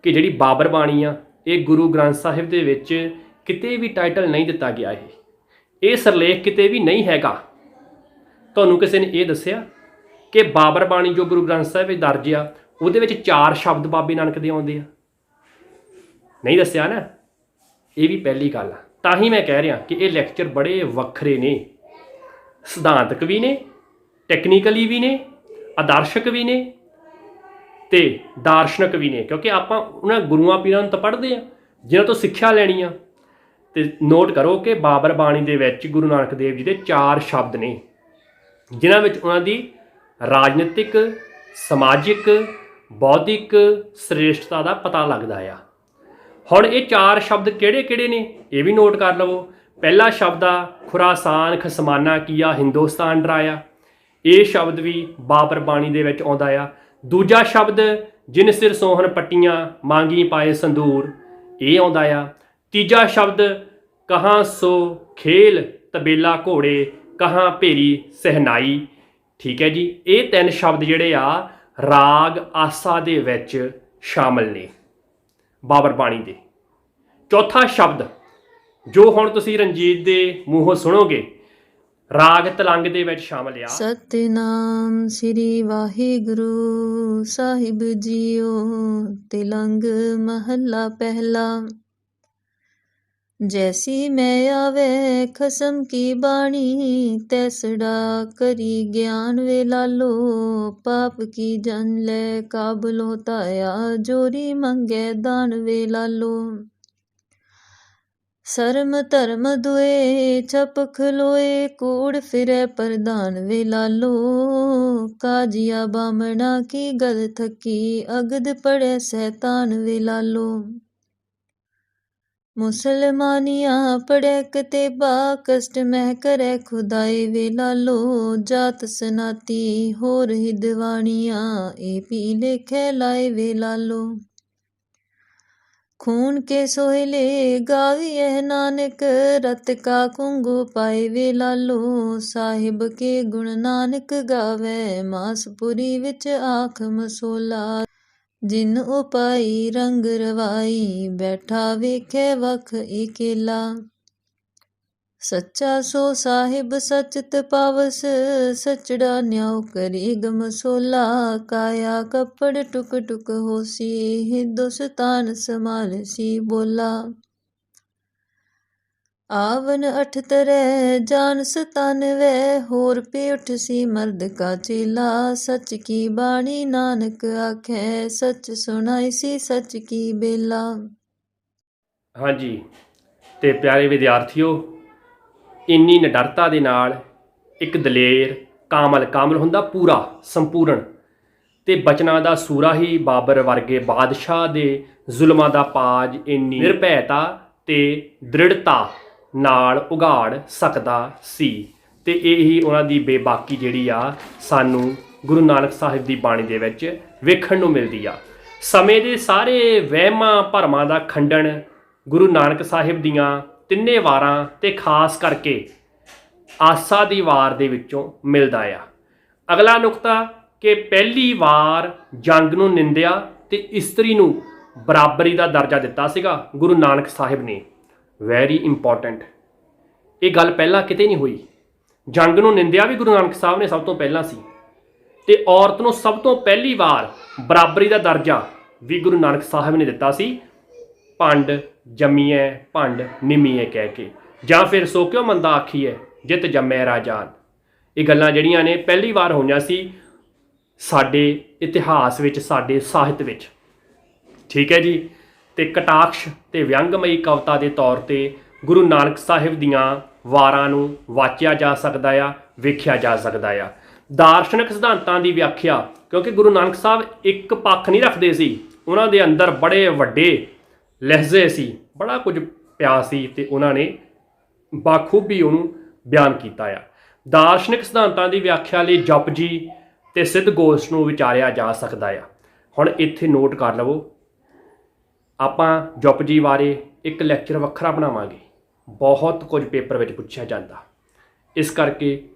ਕਿ ਜਿਹੜੀ ਬਾਬਰ ਬਾਣੀ ਆ, ਇਹ ਗੁਰੂ ਗ੍ਰੰਥ ਸਾਹਿਬ ਦੇ ਵਿੱਚ ਕਿਤੇ ਵੀ ਟਾਈਟਲ ਨਹੀਂ ਦਿੱਤਾ ਗਿਆ। ਇਹ ਸਿਰਲੇਖ ਕਿਤੇ ਵੀ ਨਹੀਂ ਹੈਗਾ। ਤੁਹਾਨੂੰ ਕਿਸੇ ਨੇ ਇਹ ਦੱਸਿਆ ਕਿ ਬਾਬਰ ਬਾਣੀ ਜੋ ਗੁਰੂ ਗ੍ਰੰਥ ਸਾਹਿਬ ਵਿੱਚ ਦਰਜ ਆ, ਉਹਦੇ ਵਿੱਚ 4 ਸ਼ਬਦ ਬਾਬੇ ਨਾਨਕ ਦੇ ਆਉਂਦੇ ਆ? ਨਹੀਂ ਦੱਸਿਆ ਨਾ। ਇਹ ਵੀ ਪਹਿਲੀ ਗੱਲ ਆ। ਤਾਂ ਹੀ ਮੈਂ ਕਹਿ ਰਿਹਾ ਕਿ ਇਹ ਲੈਕਚਰ ਬੜੇ ਵੱਖਰੇ ਨੇ, ਸਿਧਾਂਤਕ ਵੀ ਨੇ, ਟੈਕਨੀਕਲੀ ਵੀ ਨੇ, ਆਦਰਸ਼ਕ ਵੀ ਨੇ ਤੇ ਦਾਰਸ਼ਨਿਕ ਵੀ ਨੇ, ਕਿਉਂਕਿ ਆਪਾਂ ਉਹਨਾਂ ਗੁਰੂਆਂ ਪੀਰਾਂ ਨੂੰ ਤਾਂ ਪੜ੍ਹਦੇ ਆ ਜਿਨ੍ਹਾਂ ਤੋਂ ਸਿੱਖਿਆ ਲੈਣੀ ਆ। ਤੇ ਨੋਟ ਕਰੋ ਕਿ ਬਾਬਰ ਬਾਣੀ ਦੇ ਵਿੱਚ ਗੁਰੂ ਨਾਨਕ ਦੇਵ ਜੀ ਦੇ 4 ਸ਼ਬਦ ਨੇ, ਜਿਨ੍ਹਾਂ ਵਿੱਚ ਉਹਨਾਂ ਦੀ ਰਾਜਨੀਤਿਕ, ਸਮਾਜਿਕ, ਬੌਧਿਕ ਸ੍ਰੇਸ਼ਟਤਾ ਦਾ ਪਤਾ ਲੱਗਦਾ ਆ। ਹੁਣ ਇਹ 4 ਸ਼ਬਦ ਕਿਹੜੇ-ਕਿਹੜੇ ਨੇ ਇਹ ਵੀ ਨੋਟ ਕਰ ਲਵੋ। ਪਹਿਲਾ ਸ਼ਬਦ ਆ ਖੁਰਾਸਾਨ ਖਸਮਾਨਾ ਕੀਆ ਹਿੰਦੁਸਤਾਨ ਡਰਾਇਆ। ਇਹ ਸ਼ਬਦ ਵੀ ਬਾਬਰ ਬਾਣੀ ਦੇ ਵਿੱਚ ਆਉਂਦਾ ਆ। ਦੂਜਾ ਸ਼ਬਦ ਜਿਨ ਸਿਰ ਸੋਹਣ ਪੱਟੀਆਂ ਮਾਂਗੀ ਪਾਏ ਸੰਦੂਰ, ਇਹ ਆਉਂਦਾ ਆ। ਤੀਜਾ ਸ਼ਬਦ ਕਹਾਂ ਸੋ ਖੇਲ ਤਬੇਲਾ ਘੋੜੇ ਕਹਾਂ ਭੇਰੀ ਸਹਿਨਾਈ। ਠੀਕ ਹੈ ਜੀ, ਇਹ ਤਿੰਨ ਸ਼ਬਦ ਜਿਹੜੇ ਆ ਰਾਗ ਆਸਾ ਦੇ ਵਿੱਚ ਸ਼ਾਮਲ ਨੇ ਬਾਬਰ ਬਾਣੀ ਦੇ। ਚੌਥਾ ਸ਼ਬਦ ਜੋ ਹੁਣ ਤੁਸੀਂ ਰਣਜੀਤ ਦੇ ਮੂੰਹੋਂ ਸੁਣੋਗੇ ਰਾਗ ਤਲੰਗ ਦੇ ਵਿੱਚ ਸ਼ਾਮਲ ਆ। ਸਤਿਨਾਮ ਸ੍ਰੀ ਵਾਹਿਗੁਰੂ ਸਾਹਿਬ ਜੀਓ। ਤਿਲੰਗ ਮਹੱਲਾ ਪਹਿਲਾ। जैसी मैं आवे खसम की बाणी, तैसड़ा करी ज्ञान वे लालो। पाप की जन ले काबल होता या, जोरी मंगे दान वे लालो। शर्म धर्म दुए छप खलोए, कूड़ फिरे प्रधान वे लालो। काजिया बामना की गल थकी, अगद पड़े शैतान वे लालो। मुसलमानिया पढ़े कतेबा, कष्ट मह करे खुदाई वे लालो। जात सनाती होर हिदवाणिया, ए पी लेखे लाए वे लालो। खून के सोहले गावी यह नानक, रत का कुंगू पाए वे लालो। साहिब के गुण नानक गावे, मासपुरी विच आख मसोला। जिन उपाई रंग रवाई, बैठा वेखे वख इकेला। सच्चा सो साहिब सचत पावस, सचड़ा न्याव करी गमसोला। काया कपड़ टुक टुक होसी, हिंदुस्तान समाल सी बोला। आवन अठ तरह जान सतानवे, होर पे उठ सी मर्द का चेला। सच की बाणी नानक आखे, सच सुनाई सी सच की बेला। हाँ जी, ਤੇ ਪਿਆਰੇ ਵਿਦਿਆਰਥੀਓ, ਇੰਨੀ ਨਿਡਰਤਾ ਦੇ ਨਾਲ ਇੱਕ ਦਲੇਰ ਕਾਮਲ ਹੁੰਦਾ ਪੂਰਾ ਸੰਪੂਰਨ ਤੇ ਬਚਨਾਂ ਦਾ ਸੂਰਾ ਹੀ ਬਾਬਰ ਵਰਗੇ ਬਾਦਸ਼ਾਹ ਦੇ ਜ਼ੁਲਮਾਂ ਦਾ ਪਾਜ ਇੰਨੀ ਨਿਰਭੈਤਾ ਤੇ ਦ੍ਰਿੜਤਾ ਨਾਲ ਉਗਾੜ ਸਕਦਾ ਸੀ। ਤੇ ਇਹ ਹੀ ਉਹਨਾਂ ਦੀ ਬੇਬਾਕੀ ਜਿਹੜੀ ਆ ਸਾਨੂੰ ਗੁਰੂ ਨਾਨਕ ਸਾਹਿਬ ਦੀ ਬਾਣੀ ਦੇ ਵਿੱਚ ਵੇਖਣ ਨੂੰ ਮਿਲਦੀ ਆ। ਸਮੇਂ ਦੇ ਸਾਰੇ ਵਹਿਮਾਂ ਭਰਮਾਂ ਦਾ ਖੰਡਨ ਗੁਰੂ ਨਾਨਕ ਸਾਹਿਬ ਦੀਆਂ ਤਿੰਨੇ ਵਾਰਾਂ ਤੇ ਖਾਸ ਕਰਕੇ ਆਸਾ ਦੀ ਵਾਰ ਦੇ ਵਿੱਚੋਂ ਮਿਲਦਾ ਆ। ਅਗਲਾ ਨੁਕਤਾ ਕਿ ਪਹਿਲੀ ਵਾਰ ਜੰਗ ਨੂੰ ਨਿੰਦਿਆ ਤੇ ਇਸਤਰੀ ਨੂੰ ਬਰਾਬਰੀ ਦਾ ਦਰਜਾ ਦਿੱਤਾ ਸੀਗਾ ਗੁਰੂ ਨਾਨਕ ਸਾਹਿਬ ਨੇ। ਵੈਰੀ ਇੰਪੋਰਟੈਂਟ, ਇਹ ਗੱਲ ਪਹਿਲਾਂ ਕਿਤੇ ਨਹੀਂ ਹੋਈ। ਜੰਗ ਨੂੰ ਨਿੰਦਿਆ ਵੀ ਗੁਰੂ ਨਾਨਕ ਸਾਹਿਬ ਨੇ ਸਭ ਤੋਂ ਪਹਿਲਾਂ ਸੀ ਤੇ ਔਰਤ ਨੂੰ ਸਭ ਤੋਂ ਪਹਿਲੀ ਵਾਰ ਬਰਾਬਰੀ ਦਾ ਦਰਜਾ ਵੀ ਗੁਰੂ ਨਾਨਕ ਸਾਹਿਬ ਨੇ ਦਿੱਤਾ ਸੀ। ਭੰਡ ਜੰਮੀਐ ਭੰਡ ਨਿਮੀਐ ਕਹਿ ਕੇ, ਜਾਂ ਫਿਰ ਸੋ ਕਿਉ ਮੰਦਾ ਆਖੀਐ ਜਿਤ ਜੰਮੈ ਰਾਜਾਨ। ਇਹ ਗੱਲਾਂ ਜਿਹੜੀਆਂ ਨੇ ਪਹਿਲੀ ਵਾਰ ਹੋਈਆਂ ਸੀ ਸਾਡੇ ਇਤਿਹਾਸ ਵਿੱਚ, ਸਾਡੇ ਸਾਹਿਤ ਵਿੱਚ। ਠੀਕ ਹੈ ਜੀ। ਤੇ ਕਟਾਕਸ਼ ਤੇ ਵਿਅੰਗਮਈ ਕਵਿਤਾ ਦੇ ਤੌਰ ਤੇ ਗੁਰੂ ਨਾਨਕ ਸਾਹਿਬ ਦੀਆਂ ਵਾਰਾਂ ਨੂੰ ਵਾਚਿਆ ਜਾ ਸਕਦਾ ਆ, ਵੇਖਿਆ ਜਾ ਸਕਦਾ ਆ। ਦਾਰਸ਼ਨਿਕ ਸਿਧਾਂਤਾਂ ਦੀ ਵਿਆਖਿਆ, ਕਿਉਂਕਿ ਗੁਰੂ ਨਾਨਕ ਸਾਹਿਬ ਇੱਕ ਪੱਖ ਨਹੀਂ ਰੱਖਦੇ ਸੀ, ਉਹਨਾਂ ਦੇ ਅੰਦਰ ਬੜੇ ਵੱਡੇ ਲਹਿਜ਼ੇ ਸੀ, ਬੜਾ ਕੁਝ ਪਿਆ ਸੀ ਤੇ ਉਹਨਾਂ ਨੇ ਬਾਖੂਬੀ ਉਹਨੂੰ ਬਿਆਨ ਕੀਤਾ ਆ। ਦਾਰਸ਼ਨਿਕ ਸਿਧਾਂਤਾਂ ਦੀ ਵਿਆਖਿਆ ਲਈ ਜਪਜੀ ਤੇ ਸਿੱਧ ਗੋਸ਼ਟ ਨੂੰ ਵਿਚਾਰਿਆ ਜਾ ਸਕਦਾ ਆ। ਹੁਣ ਇੱਥੇ ਨੋਟ ਕਰ ਲਵੋ, ਆਪਾਂ ਜਪਜੀ ਬਾਰੇ ਇੱਕ ਲੈਕਚਰ ਵੱਖਰਾ ਬਣਾਵਾਂਗੇ। ਬਹੁਤ ਕੁਝ ਪੇਪਰ ਵਿੱਚ ਪੁੱਛਿਆ ਜਾਂਦਾ, ਇਸ ਕਰਕੇ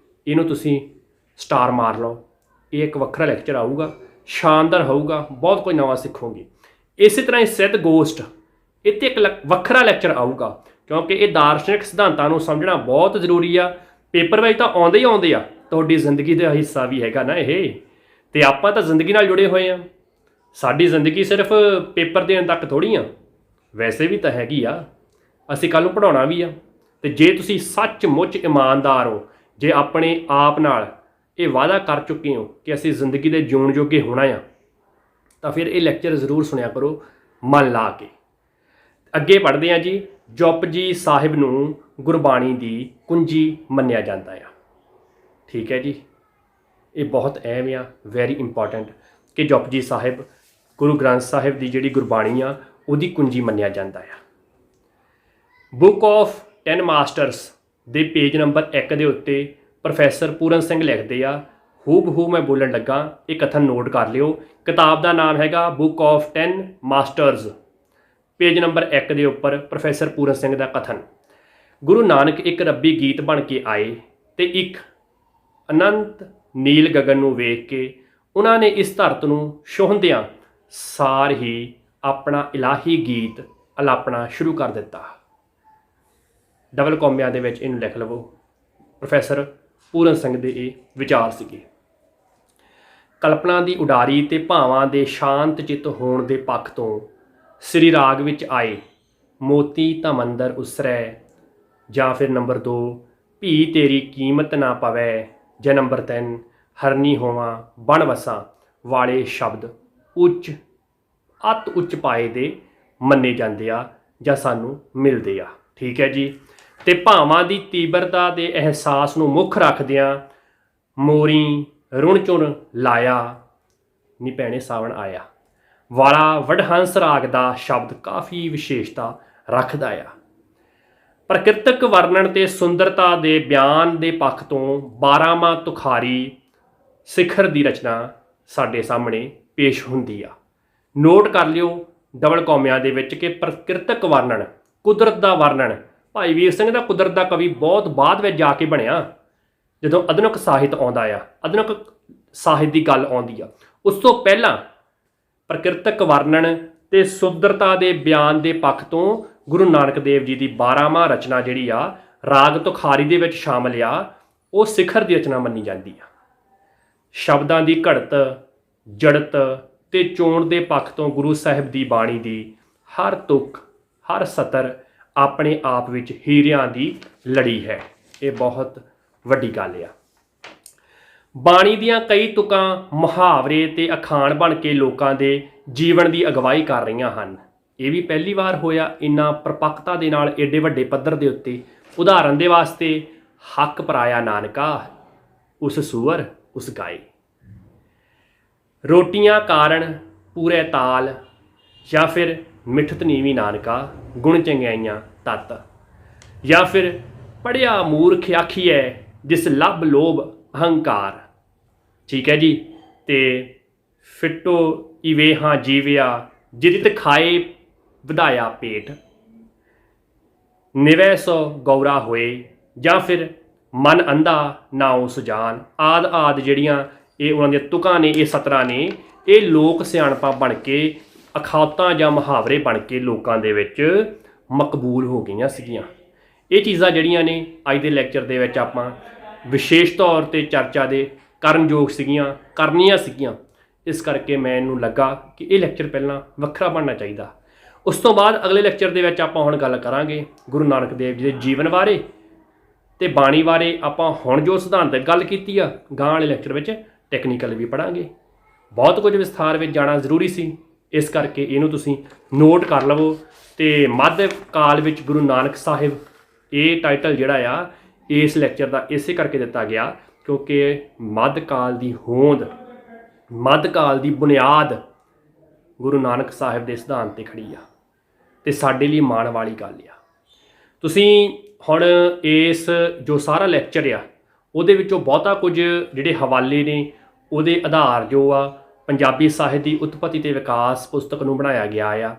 ਇਹਨੂੰ ਤੁਸੀਂ ਸਟਾਰ ਮਾਰ ਲਓ। ਇਹ ਇੱਕ ਵੱਖਰਾ ਲੈਕਚਰ ਆਊਗਾ, ਸ਼ਾਨਦਾਰ ਹੋਊਗਾ, ਬਹੁਤ ਕੁਝ ਨਵਾਂ ਸਿੱਖੋਗੇ। ਇਸੇ ਤਰ੍ਹਾਂ ਹੀ ਸਿੱਧ ਗੋਸ਼ਟ, ਇੱਥੇ ਇੱਕ ਵੱਖਰਾ ਲੈਕਚਰ ਆਊਗਾ, ਕਿਉਂਕਿ ਇਹ ਦਾਰਸ਼ਨਿਕ ਸਿਧਾਂਤਾਂ ਨੂੰ ਸਮਝਣਾ ਬਹੁਤ ਜ਼ਰੂਰੀ ਆ। ਪੇਪਰ ਵਿੱਚ ਤਾਂ ਆਉਂਦੇ ਹੀ ਆਉਂਦੇ ਆ, ਤੁਹਾਡੀ ਜ਼ਿੰਦਗੀ ਦਾ ਹਿੱਸਾ ਵੀ ਹੈਗਾ ਨਾ ਇਹ। ਤੇ ਆਪਾਂ ਤਾਂ ਜ਼ਿੰਦਗੀ ਨਾਲ ਜੁੜੇ ਹੋਏ ਆ। ਸਾਡੀ ਜ਼ਿੰਦਗੀ ਸਿਰਫ ਪੇਪਰ ਦੇਣ ਤੱਕ ਥੋੜ੍ਹੀ ਆ, ਵੈਸੇ ਵੀ ਤਾਂ ਹੈਗੀ ਆ। ਅਸੀਂ ਕੱਲ੍ਹ ਨੂੰ ਪੜ੍ਹਾਉਣਾ ਵੀ ਆ। ਤੇ ਜੇ ਤੁਸੀਂ ਸੱਚਮੁੱਚ ਇਮਾਨਦਾਰ ਹੋ, ਜੇ ਆਪਣੇ ਆਪ ਨਾਲ ਇਹ ਵਾਅਦਾ ਕਰ ਚੁੱਕੇ ਹੋ ਕਿ ਅਸੀਂ ਜ਼ਿੰਦਗੀ ਦੇ ਜਿਉਣ ਜੋਗੇ ਹੋਣਾ ਆ, ਤਾਂ ਫਿਰ ਇਹ ਲੈਕਚਰ ਜ਼ਰੂਰ ਸੁਣਿਆ ਕਰੋ ਮਨ ਲਾ ਕੇ। ਅੱਗੇ ਪੜ੍ਹਦੇ ਹਾਂ ਜੀ। ਜਪਜੀ ਸਾਹਿਬ ਨੂੰ ਗੁਰਬਾਣੀ ਦੀ ਕੁੰਜੀ ਮੰਨਿਆ ਜਾਂਦਾ ਆ। ਠੀਕ ਹੈ ਜੀ, ਇਹ ਬਹੁਤ ਅਹਿਮ ਆ, ਵੈਰੀ ਇੰਪੋਰਟੈਂਟ, ਕਿ ਜਪਜੀ ਸਾਹਿਬ ਗੁਰੂ ਗ੍ਰੰਥ ਸਾਹਿਬ ਦੀ ਜਿਹੜੀ ਗੁਰਬਾਣੀ ਆ ਉਹਦੀ ਕੁੰਜੀ ਮੰਨਿਆ ਜਾਂਦਾ ਆ। ਬੁੱਕ ਆਫ 10 ਮਾਸਟਰਸ ਦੇ ਪੇਜ ਨੰਬਰ 1 ਦੇ ਉੱਤੇ ਪ੍ਰੋਫੈਸਰ ਪੂਰਨ ਸਿੰਘ ਲਿਖਦੇ ਆ, ਹੂਬਹੂ ਮੈਂ ਬੋਲਣ ਲੱਗਾ ਇਹ ਕਥਨ ਨੋਟ ਕਰ ਲਿਓ। ਕਿਤਾਬ ਦਾ ਨਾਮ ਹੈਗਾ book of 10 masters, page number 1 ਦੇ ਉੱਪਰ ਪ੍ਰੋਫੈਸਰ ਪੂਰਨ ਸਿੰਘ ਦਾ ਕਥਨ। ਗੁਰੂ ਨਾਨਕ ਇੱਕ ਰੱਬੀ ਗੀਤ ਬਣ ਕੇ ਆਏ ਤੇ ਇੱਕ ਅਨੰਤ ਨੀਲ ਗਗਨ ਨੂੰ ਵੇਖ ਕੇ ਉਹਨਾਂ ਨੇ ਇਸ ਧਰਤ ਨੂੰ ਛੂਹੰਦਿਆਂ ਸਾਰ ਹੀ ਆਪਣਾ ਇਲਾਹੀ ਗੀਤ ਅਲਾਪਣਾ ਸ਼ੁਰੂ ਕਰ ਦਿੱਤਾ। ਡਬਲ ਕੌਮਿਆਂ ਦੇ ਵਿੱਚ ਇਹਨੂੰ ਲਿਖ ਲਵੋ। ਪ੍ਰੋਫੈਸਰ ਪੂਰਨ ਸਿੰਘ ਦੇ ਇਹ ਵਿਚਾਰ ਸੀਗੇ। ਕਲਪਨਾ ਦੀ ਉਡਾਰੀ ਤੇ ਭਾਵਾਂ ਦੇ ਸ਼ਾਂਤ ਚਿੱਤ ਹੋਣ ਦੇ ਪੱਖ ਤੋਂ ਸ੍ਰੀ ਰਾਗ ਵਿੱਚ ਆਏ ਮੋਤੀ ਧਮੰਦਰ ਉਸਰੈ, ਜਾਂ ਫਿਰ ਨੰਬਰ 2 ਭੀ ਤੇਰੀ ਕੀਮਤ ਨਾ ਪਵੈ, ਜਾਂ ਨੰਬਰ 3 ਹਰਨੀ ਹੋਵਾਂ ਬਣ ਵਸਾਂ ਵਾਲੇ ਸ਼ਬਦ ਉੱਚ ਅਤ ਉੱਚ ਪਾਏ ਦੇ ਮੰਨੇ ਜਾਂਦੇ ਆ ਜਾਂ ਸਾਨੂੰ ਮਿਲਦੇ ਆ। ਠੀਕ ਹੈ ਜੀ। ਤੇ ਭਾਵਾਂ ਦੀ ਤੀਬਰਤਾ ਦੇ ਅਹਿਸਾਸ ਨੂੰ ਮੁੱਖ ਰੱਖਦਿਆਂ ਮੋਰੀ ਰੁਣ ਚੁਣ ਲਾਇਆ ਨੀ ਭੈਣੇ ਸਾਵਣ ਆਇਆ ਵਾਲਾ ਵਡਹੰਸ ਰਾਗ ਦਾ ਸ਼ਬਦ ਕਾਫੀ ਵਿਸ਼ੇਸ਼ਤਾ ਰੱਖਦਾ ਆ। ਪ੍ਰਕਿਰਤਕ ਵਰਣਨ ਤੇ ਸੁੰਦਰਤਾ ਦੇ ਬਿਆਨ ਦੇ ਪੱਖ ਤੋਂ 12ਵਾਂ ਤੁਖਾਰੀ ਸਿਖਰ ਦੀ ਰਚਨਾ ਸਾਡੇ ਸਾਹਮਣੇ ਪੇਸ਼ ਹੁੰਦੀ ਆ। ਨੋਟ ਕਰ ਲਿਓ ਡਬਲ ਕੌਮਿਆਂ ਦੇ ਵਿੱਚ ਕਿ ਪ੍ਰਕਿਰਤਕ ਵਰਣਨ, ਕੁਦਰਤ ਦਾ ਵਰਣਨ, ਭਾਈ ਵੀਰ ਸਿੰਘ ਦਾ ਕੁਦਰਤ ਦਾ ਕਵੀ ਬਹੁਤ ਬਾਅਦ ਵਿੱਚ ਜਾ ਕੇ ਬਣਿਆ, ਜਦੋਂ ਆਧੁਨਿਕ ਸਾਹਿਤ ਆਉਂਦਾ ਆ, ਆਧੁਨਿਕ ਸਾਹਿਤ ਦੀ ਗੱਲ ਆਉਂਦੀ ਆ। ਉਸ ਤੋਂ ਪਹਿਲਾਂ ਪ੍ਰਕਿਰਤਕ ਵਰਣਨ ਤੇ ਸੁੰਦਰਤਾ ਦੇ ਬਿਆਨ ਦੇ ਪੱਖ ਤੋਂ ਗੁਰੂ ਨਾਨਕ ਦੇਵ ਜੀ ਦੀ 12ਵਾਂ ਰਚਨਾ ਜਿਹੜੀ ਆ ਰਾਗ ਤੁਖਾਰੀ ਦੇ ਵਿੱਚ ਸ਼ਾਮਲ ਆ, ਉਹ ਸਿਖਰ ਦੀ ਰਚਨਾ ਮੰਨੀ ਜਾਂਦੀ ਆ। ਸ਼ਬਦਾਂ ਦੀ ਘੜਤ, ਜੜਤ ਤੇ ਚੋਣ ਦੇ ਪੱਖ ਤੋਂ ਗੁਰੂ ਸਾਹਿਬ ਦੀ ਬਾਣੀ ਦੀ ਹਰ ਤੁਕ, ਹਰ ਸਤਰ ਆਪਣੇ ਆਪ ਵਿੱਚ ਹੀਰਿਆਂ ਦੀ ਲੜੀ ਹੈ। ਇਹ ਬਹੁਤ ਵੱਡੀ ਗੱਲ ਆ। ਬਾਣੀ ਦੀਆਂ ਕਈ ਤੁਕਾਂ ਮੁਹਾਵਰੇ ਤੇ ਅਖਾਣ ਬਣ ਕੇ ਲੋਕਾਂ ਦੇ ਜੀਵਨ ਦੀ ਅਗਵਾਈ ਕਰ ਰਹੀਆਂ ਹਨ। ਇਹ ਵੀ ਪਹਿਲੀ ਵਾਰ ਹੋਇਆ ਇੰਨਾ ਪ੍ਰਪੱਕਤਾ ਦੇ ਨਾਲ ਏਡੇ ਵੱਡੇ ਪੱਧਰ ਦੇ ਉੱਤੇ। ਉਦਾਹਰਨ ਦੇ ਵਾਸਤੇ ਹੱਕ ਪਰਾਇਆ ਨਾਨਕਾ ਉਸ ਸੂਅਰ ਉਸ ਗਾਏ, ਰੋਟੀਆਂ ਕਾਰਨ ਪੂਰੇ ਤਾਲ, ਜਾਂ ਫਿਰ ਮਿੱਠਤ ਨੀਵੀਂ ਨਾਨਕਾ ਗੁਣ ਚੰਗਿਆਈਆਂ ਤਤ, ਜਾਂ ਫਿਰ ਪੜ੍ਹਿਆ ਮੂਰਖ ਆਖੀਐ ਜਿਸ ਲੱਭ ਲੋਭ ਅਹੰਕਾਰ। ਠੀਕ ਹੈ ਜੀ। ਤੇ ਫਿੱਟੋ ਇਵੇ ਹਾਂ ਜੀਵਿਆ ਜਿਦਿਤ ਖਾਏ ਵਧਾਇਆ ਪੇਟ, ਨਿਵੈ ਸੋ ਗੌਰਾ ਹੋਏ, ਜਾਂ ਫਿਰ ਮਨ ਅੰਧਾ ਨਾਉ ਸੁਜਾਨ। ਆਦ ਜਿਹੜੀਆਂ ਇਹ ਉਹਨਾਂ ਦੀਆਂ ਤੁਕਾਂ ਨੇ, ਇਹ ਸਤਰਾਂ ਨੇ, ਇਹ ਲੋਕ ਸਿਆਣਪਾਂ ਬਣ ਕੇ, ਅਖਾਤਾਂ ਜਾਂ ਮੁਹਾਵਰੇ ਬਣ ਕੇ ਲੋਕਾਂ ਦੇ ਵਿੱਚ ਮਕਬੂਲ ਹੋ ਗਈਆਂ ਸੀਗੀਆਂ। ਇਹ ਚੀਜ਼ਾਂ ਜਿਹੜੀਆਂ ਨੇ ਅੱਜ ਦੇ ਲੈਕਚਰ ਦੇ ਵਿੱਚ ਆਪਾਂ ਵਿਸ਼ੇਸ਼ ਤੌਰ 'ਤੇ ਚਰਚਾ ਦੇ ਕਰਨਯੋਗ ਸੀਗੀਆਂ, ਕਰਨੀਆਂ ਸੀਗੀਆਂ। ਇਸ ਕਰਕੇ ਮੈਨੂੰ ਲੱਗਾ ਕਿ ਇਹ ਲੈਕਚਰ ਪਹਿਲਾਂ ਵੱਖਰਾ ਬਣਨਾ ਚਾਹੀਦਾ। ਉਸ ਤੋਂ ਬਾਅਦ ਅਗਲੇ ਲੈਕਚਰ ਦੇ ਵਿੱਚ ਆਪਾਂ ਹੁਣ ਗੱਲ ਕਰਾਂਗੇ ਗੁਰੂ ਨਾਨਕ ਦੇਵ ਜੀ ਦੇ ਜੀਵਨ ਬਾਰੇ ਤੇ ਬਾਣੀ ਬਾਰੇ। ਆਪਾਂ ਹੁਣ ਜੋ ਸਿਧਾਂਤਕ ਗੱਲ ਕੀਤੀ ਆ, ਗਾਂ ਵਾਲੇ ਲੈਕਚਰ ਵਿੱਚ ਟੈਕਨੀਕਲ ਵੀ ਪੜ੍ਹਾਂਗੇ। ਬਹੁਤ ਕੁਝ ਵਿਸਥਾਰ ਵਿੱਚ ਜਾਣਾ ਜ਼ਰੂਰੀ ਸੀ, ਇਸ ਕਰਕੇ ਇਹਨੂੰ ਤੁਸੀਂ ਨੋਟ ਕਰ ਲਵੋ। ਤੇ ਮੱਧ ਕਾਲ ਵਿੱਚ ਗੁਰੂ ਨਾਨਕ ਸਾਹਿਬ, ਇਹ ਟਾਈਟਲ ਜਿਹੜਾ ਆ ਇਸ ਲੈਕਚਰ ਦਾ ਇਸੇ ਕਰਕੇ ਦਿੱਤਾ ਗਿਆ ਕਿਉਂਕਿ ਮੱਧ ਕਾਲ ਦੀ ਹੋਂਦ, ਮੱਧ ਕਾਲ ਦੀ ਬੁਨਿਆਦ ਗੁਰੂ ਨਾਨਕ ਸਾਹਿਬ ਦੇ ਸਿਧਾਂਤ 'ਤੇ ਖੜੀ ਆ ਤੇ ਸਾਡੇ ਲਈ ਮਾਣ ਵਾਲੀ ਗੱਲ ਆ। ਤੁਸੀਂ ਹੁਣ ਇਸ ਜੋ ਸਾਰਾ ਲੈਕਚਰ ਆ ਉਹਦੇ ਵਿੱਚੋਂ ਬਹੁਤਾ ਕੁਝ ਜਿਹੜੇ ਹਵਾਲੇ ਨੇ ਉਹਦੇ ਆਧਾਰ ਜੋ ਆ ਪੰਜਾਬੀ ਸਾਹਿਤ ਦੀ ਉਤਪਤੀ ਤੇ ਵਿਕਾਸ ਪੁਸਤਕ ਨੂੰ ਬਣਾਇਆ ਗਿਆ ਆ।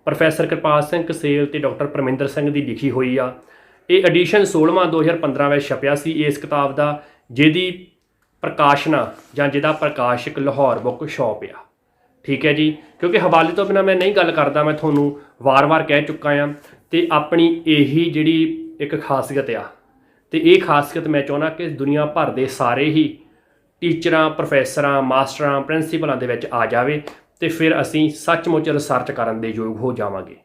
ਪ੍ਰੋਫੈਸਰ ਕਿਰਪਾਲ ਸਿੰਘ ਕਸੇਲ ਤੇ ਡਾਕਟਰ ਪਰਮਿੰਦਰ ਸਿੰਘ ਦੀ ਲਿਖੀ ਹੋਈ ਆ। ਇਹ ਐਡੀਸ਼ਨ 16ਵਾਂ 2015 ਵਿੱਚ ਛਪਿਆ ਸੀ ਇਸ ਕਿਤਾਬ ਦਾ, ਜਿਹਦੀ ਪ੍ਰਕਾਸ਼ਨਾ ਜਾਂ ਜਿਹਦਾ ਪ੍ਰਕਾਸ਼ਕ ਲਾਹੌਰ ਬੁੱਕ ਸ਼ਾਪ ਆ। ਠੀਕ ਹੈ ਜੀ। ਕਿਉਂਕਿ ਹਵਾਲੇ ਤੋਂ ਬਿਨਾਂ ਮੈਂ ਨਹੀਂ ਗੱਲ ਕਰਦਾ, ਮੈਂ ਤੁਹਾਨੂੰ ਵਾਰ-ਵਾਰ ਕਹਿ ਚੁੱਕਾ ਹਾਂ। ਤੇ ਆਪਣੀ ਇਹੀ ਜਿਹੜੀ ਇੱਕ ਖਾਸੀਅਤ ਆ, ਤੇ ਇਹ ਖਾਸੀਅਤ ਮੈਂ ਚਾਹੁੰਦਾ ਕਿ ਦੁਨੀਆ ਭਰ ਦੇ ਸਾਰੇ ਹੀ ਟੀਚਰਾਂ, ਪ੍ਰੋਫੈਸਰਾਂ, ਮਾਸਟਰਾਂ, ਪ੍ਰਿੰਸੀਪਲਾਂ ਦੇ ਵਿੱਚ ਆ ਜਾਵੇ ਤੇ ਫਿਰ ਅਸੀਂ ਸੱਚਮੁੱਚ ਰਿਸਰਚ ਕਰਨ ਦੇ ਯੋਗ ਹੋ ਜਾਵਾਂਗੇ।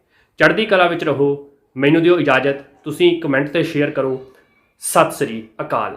ਚੜ੍ਹਦੀ ਕਲਾ ਵਿੱਚ ਰਹੋ। ਮੈਨੂੰ ਦਿਓ ਇਜਾਜ਼ਤ। ਤੁਸੀਂ ਕਮੈਂਟ ਤੇ ਸ਼ੇਅਰ ਕਰੋ। ਸਤਿ ਸ੍ਰੀ ਅਕਾਲ।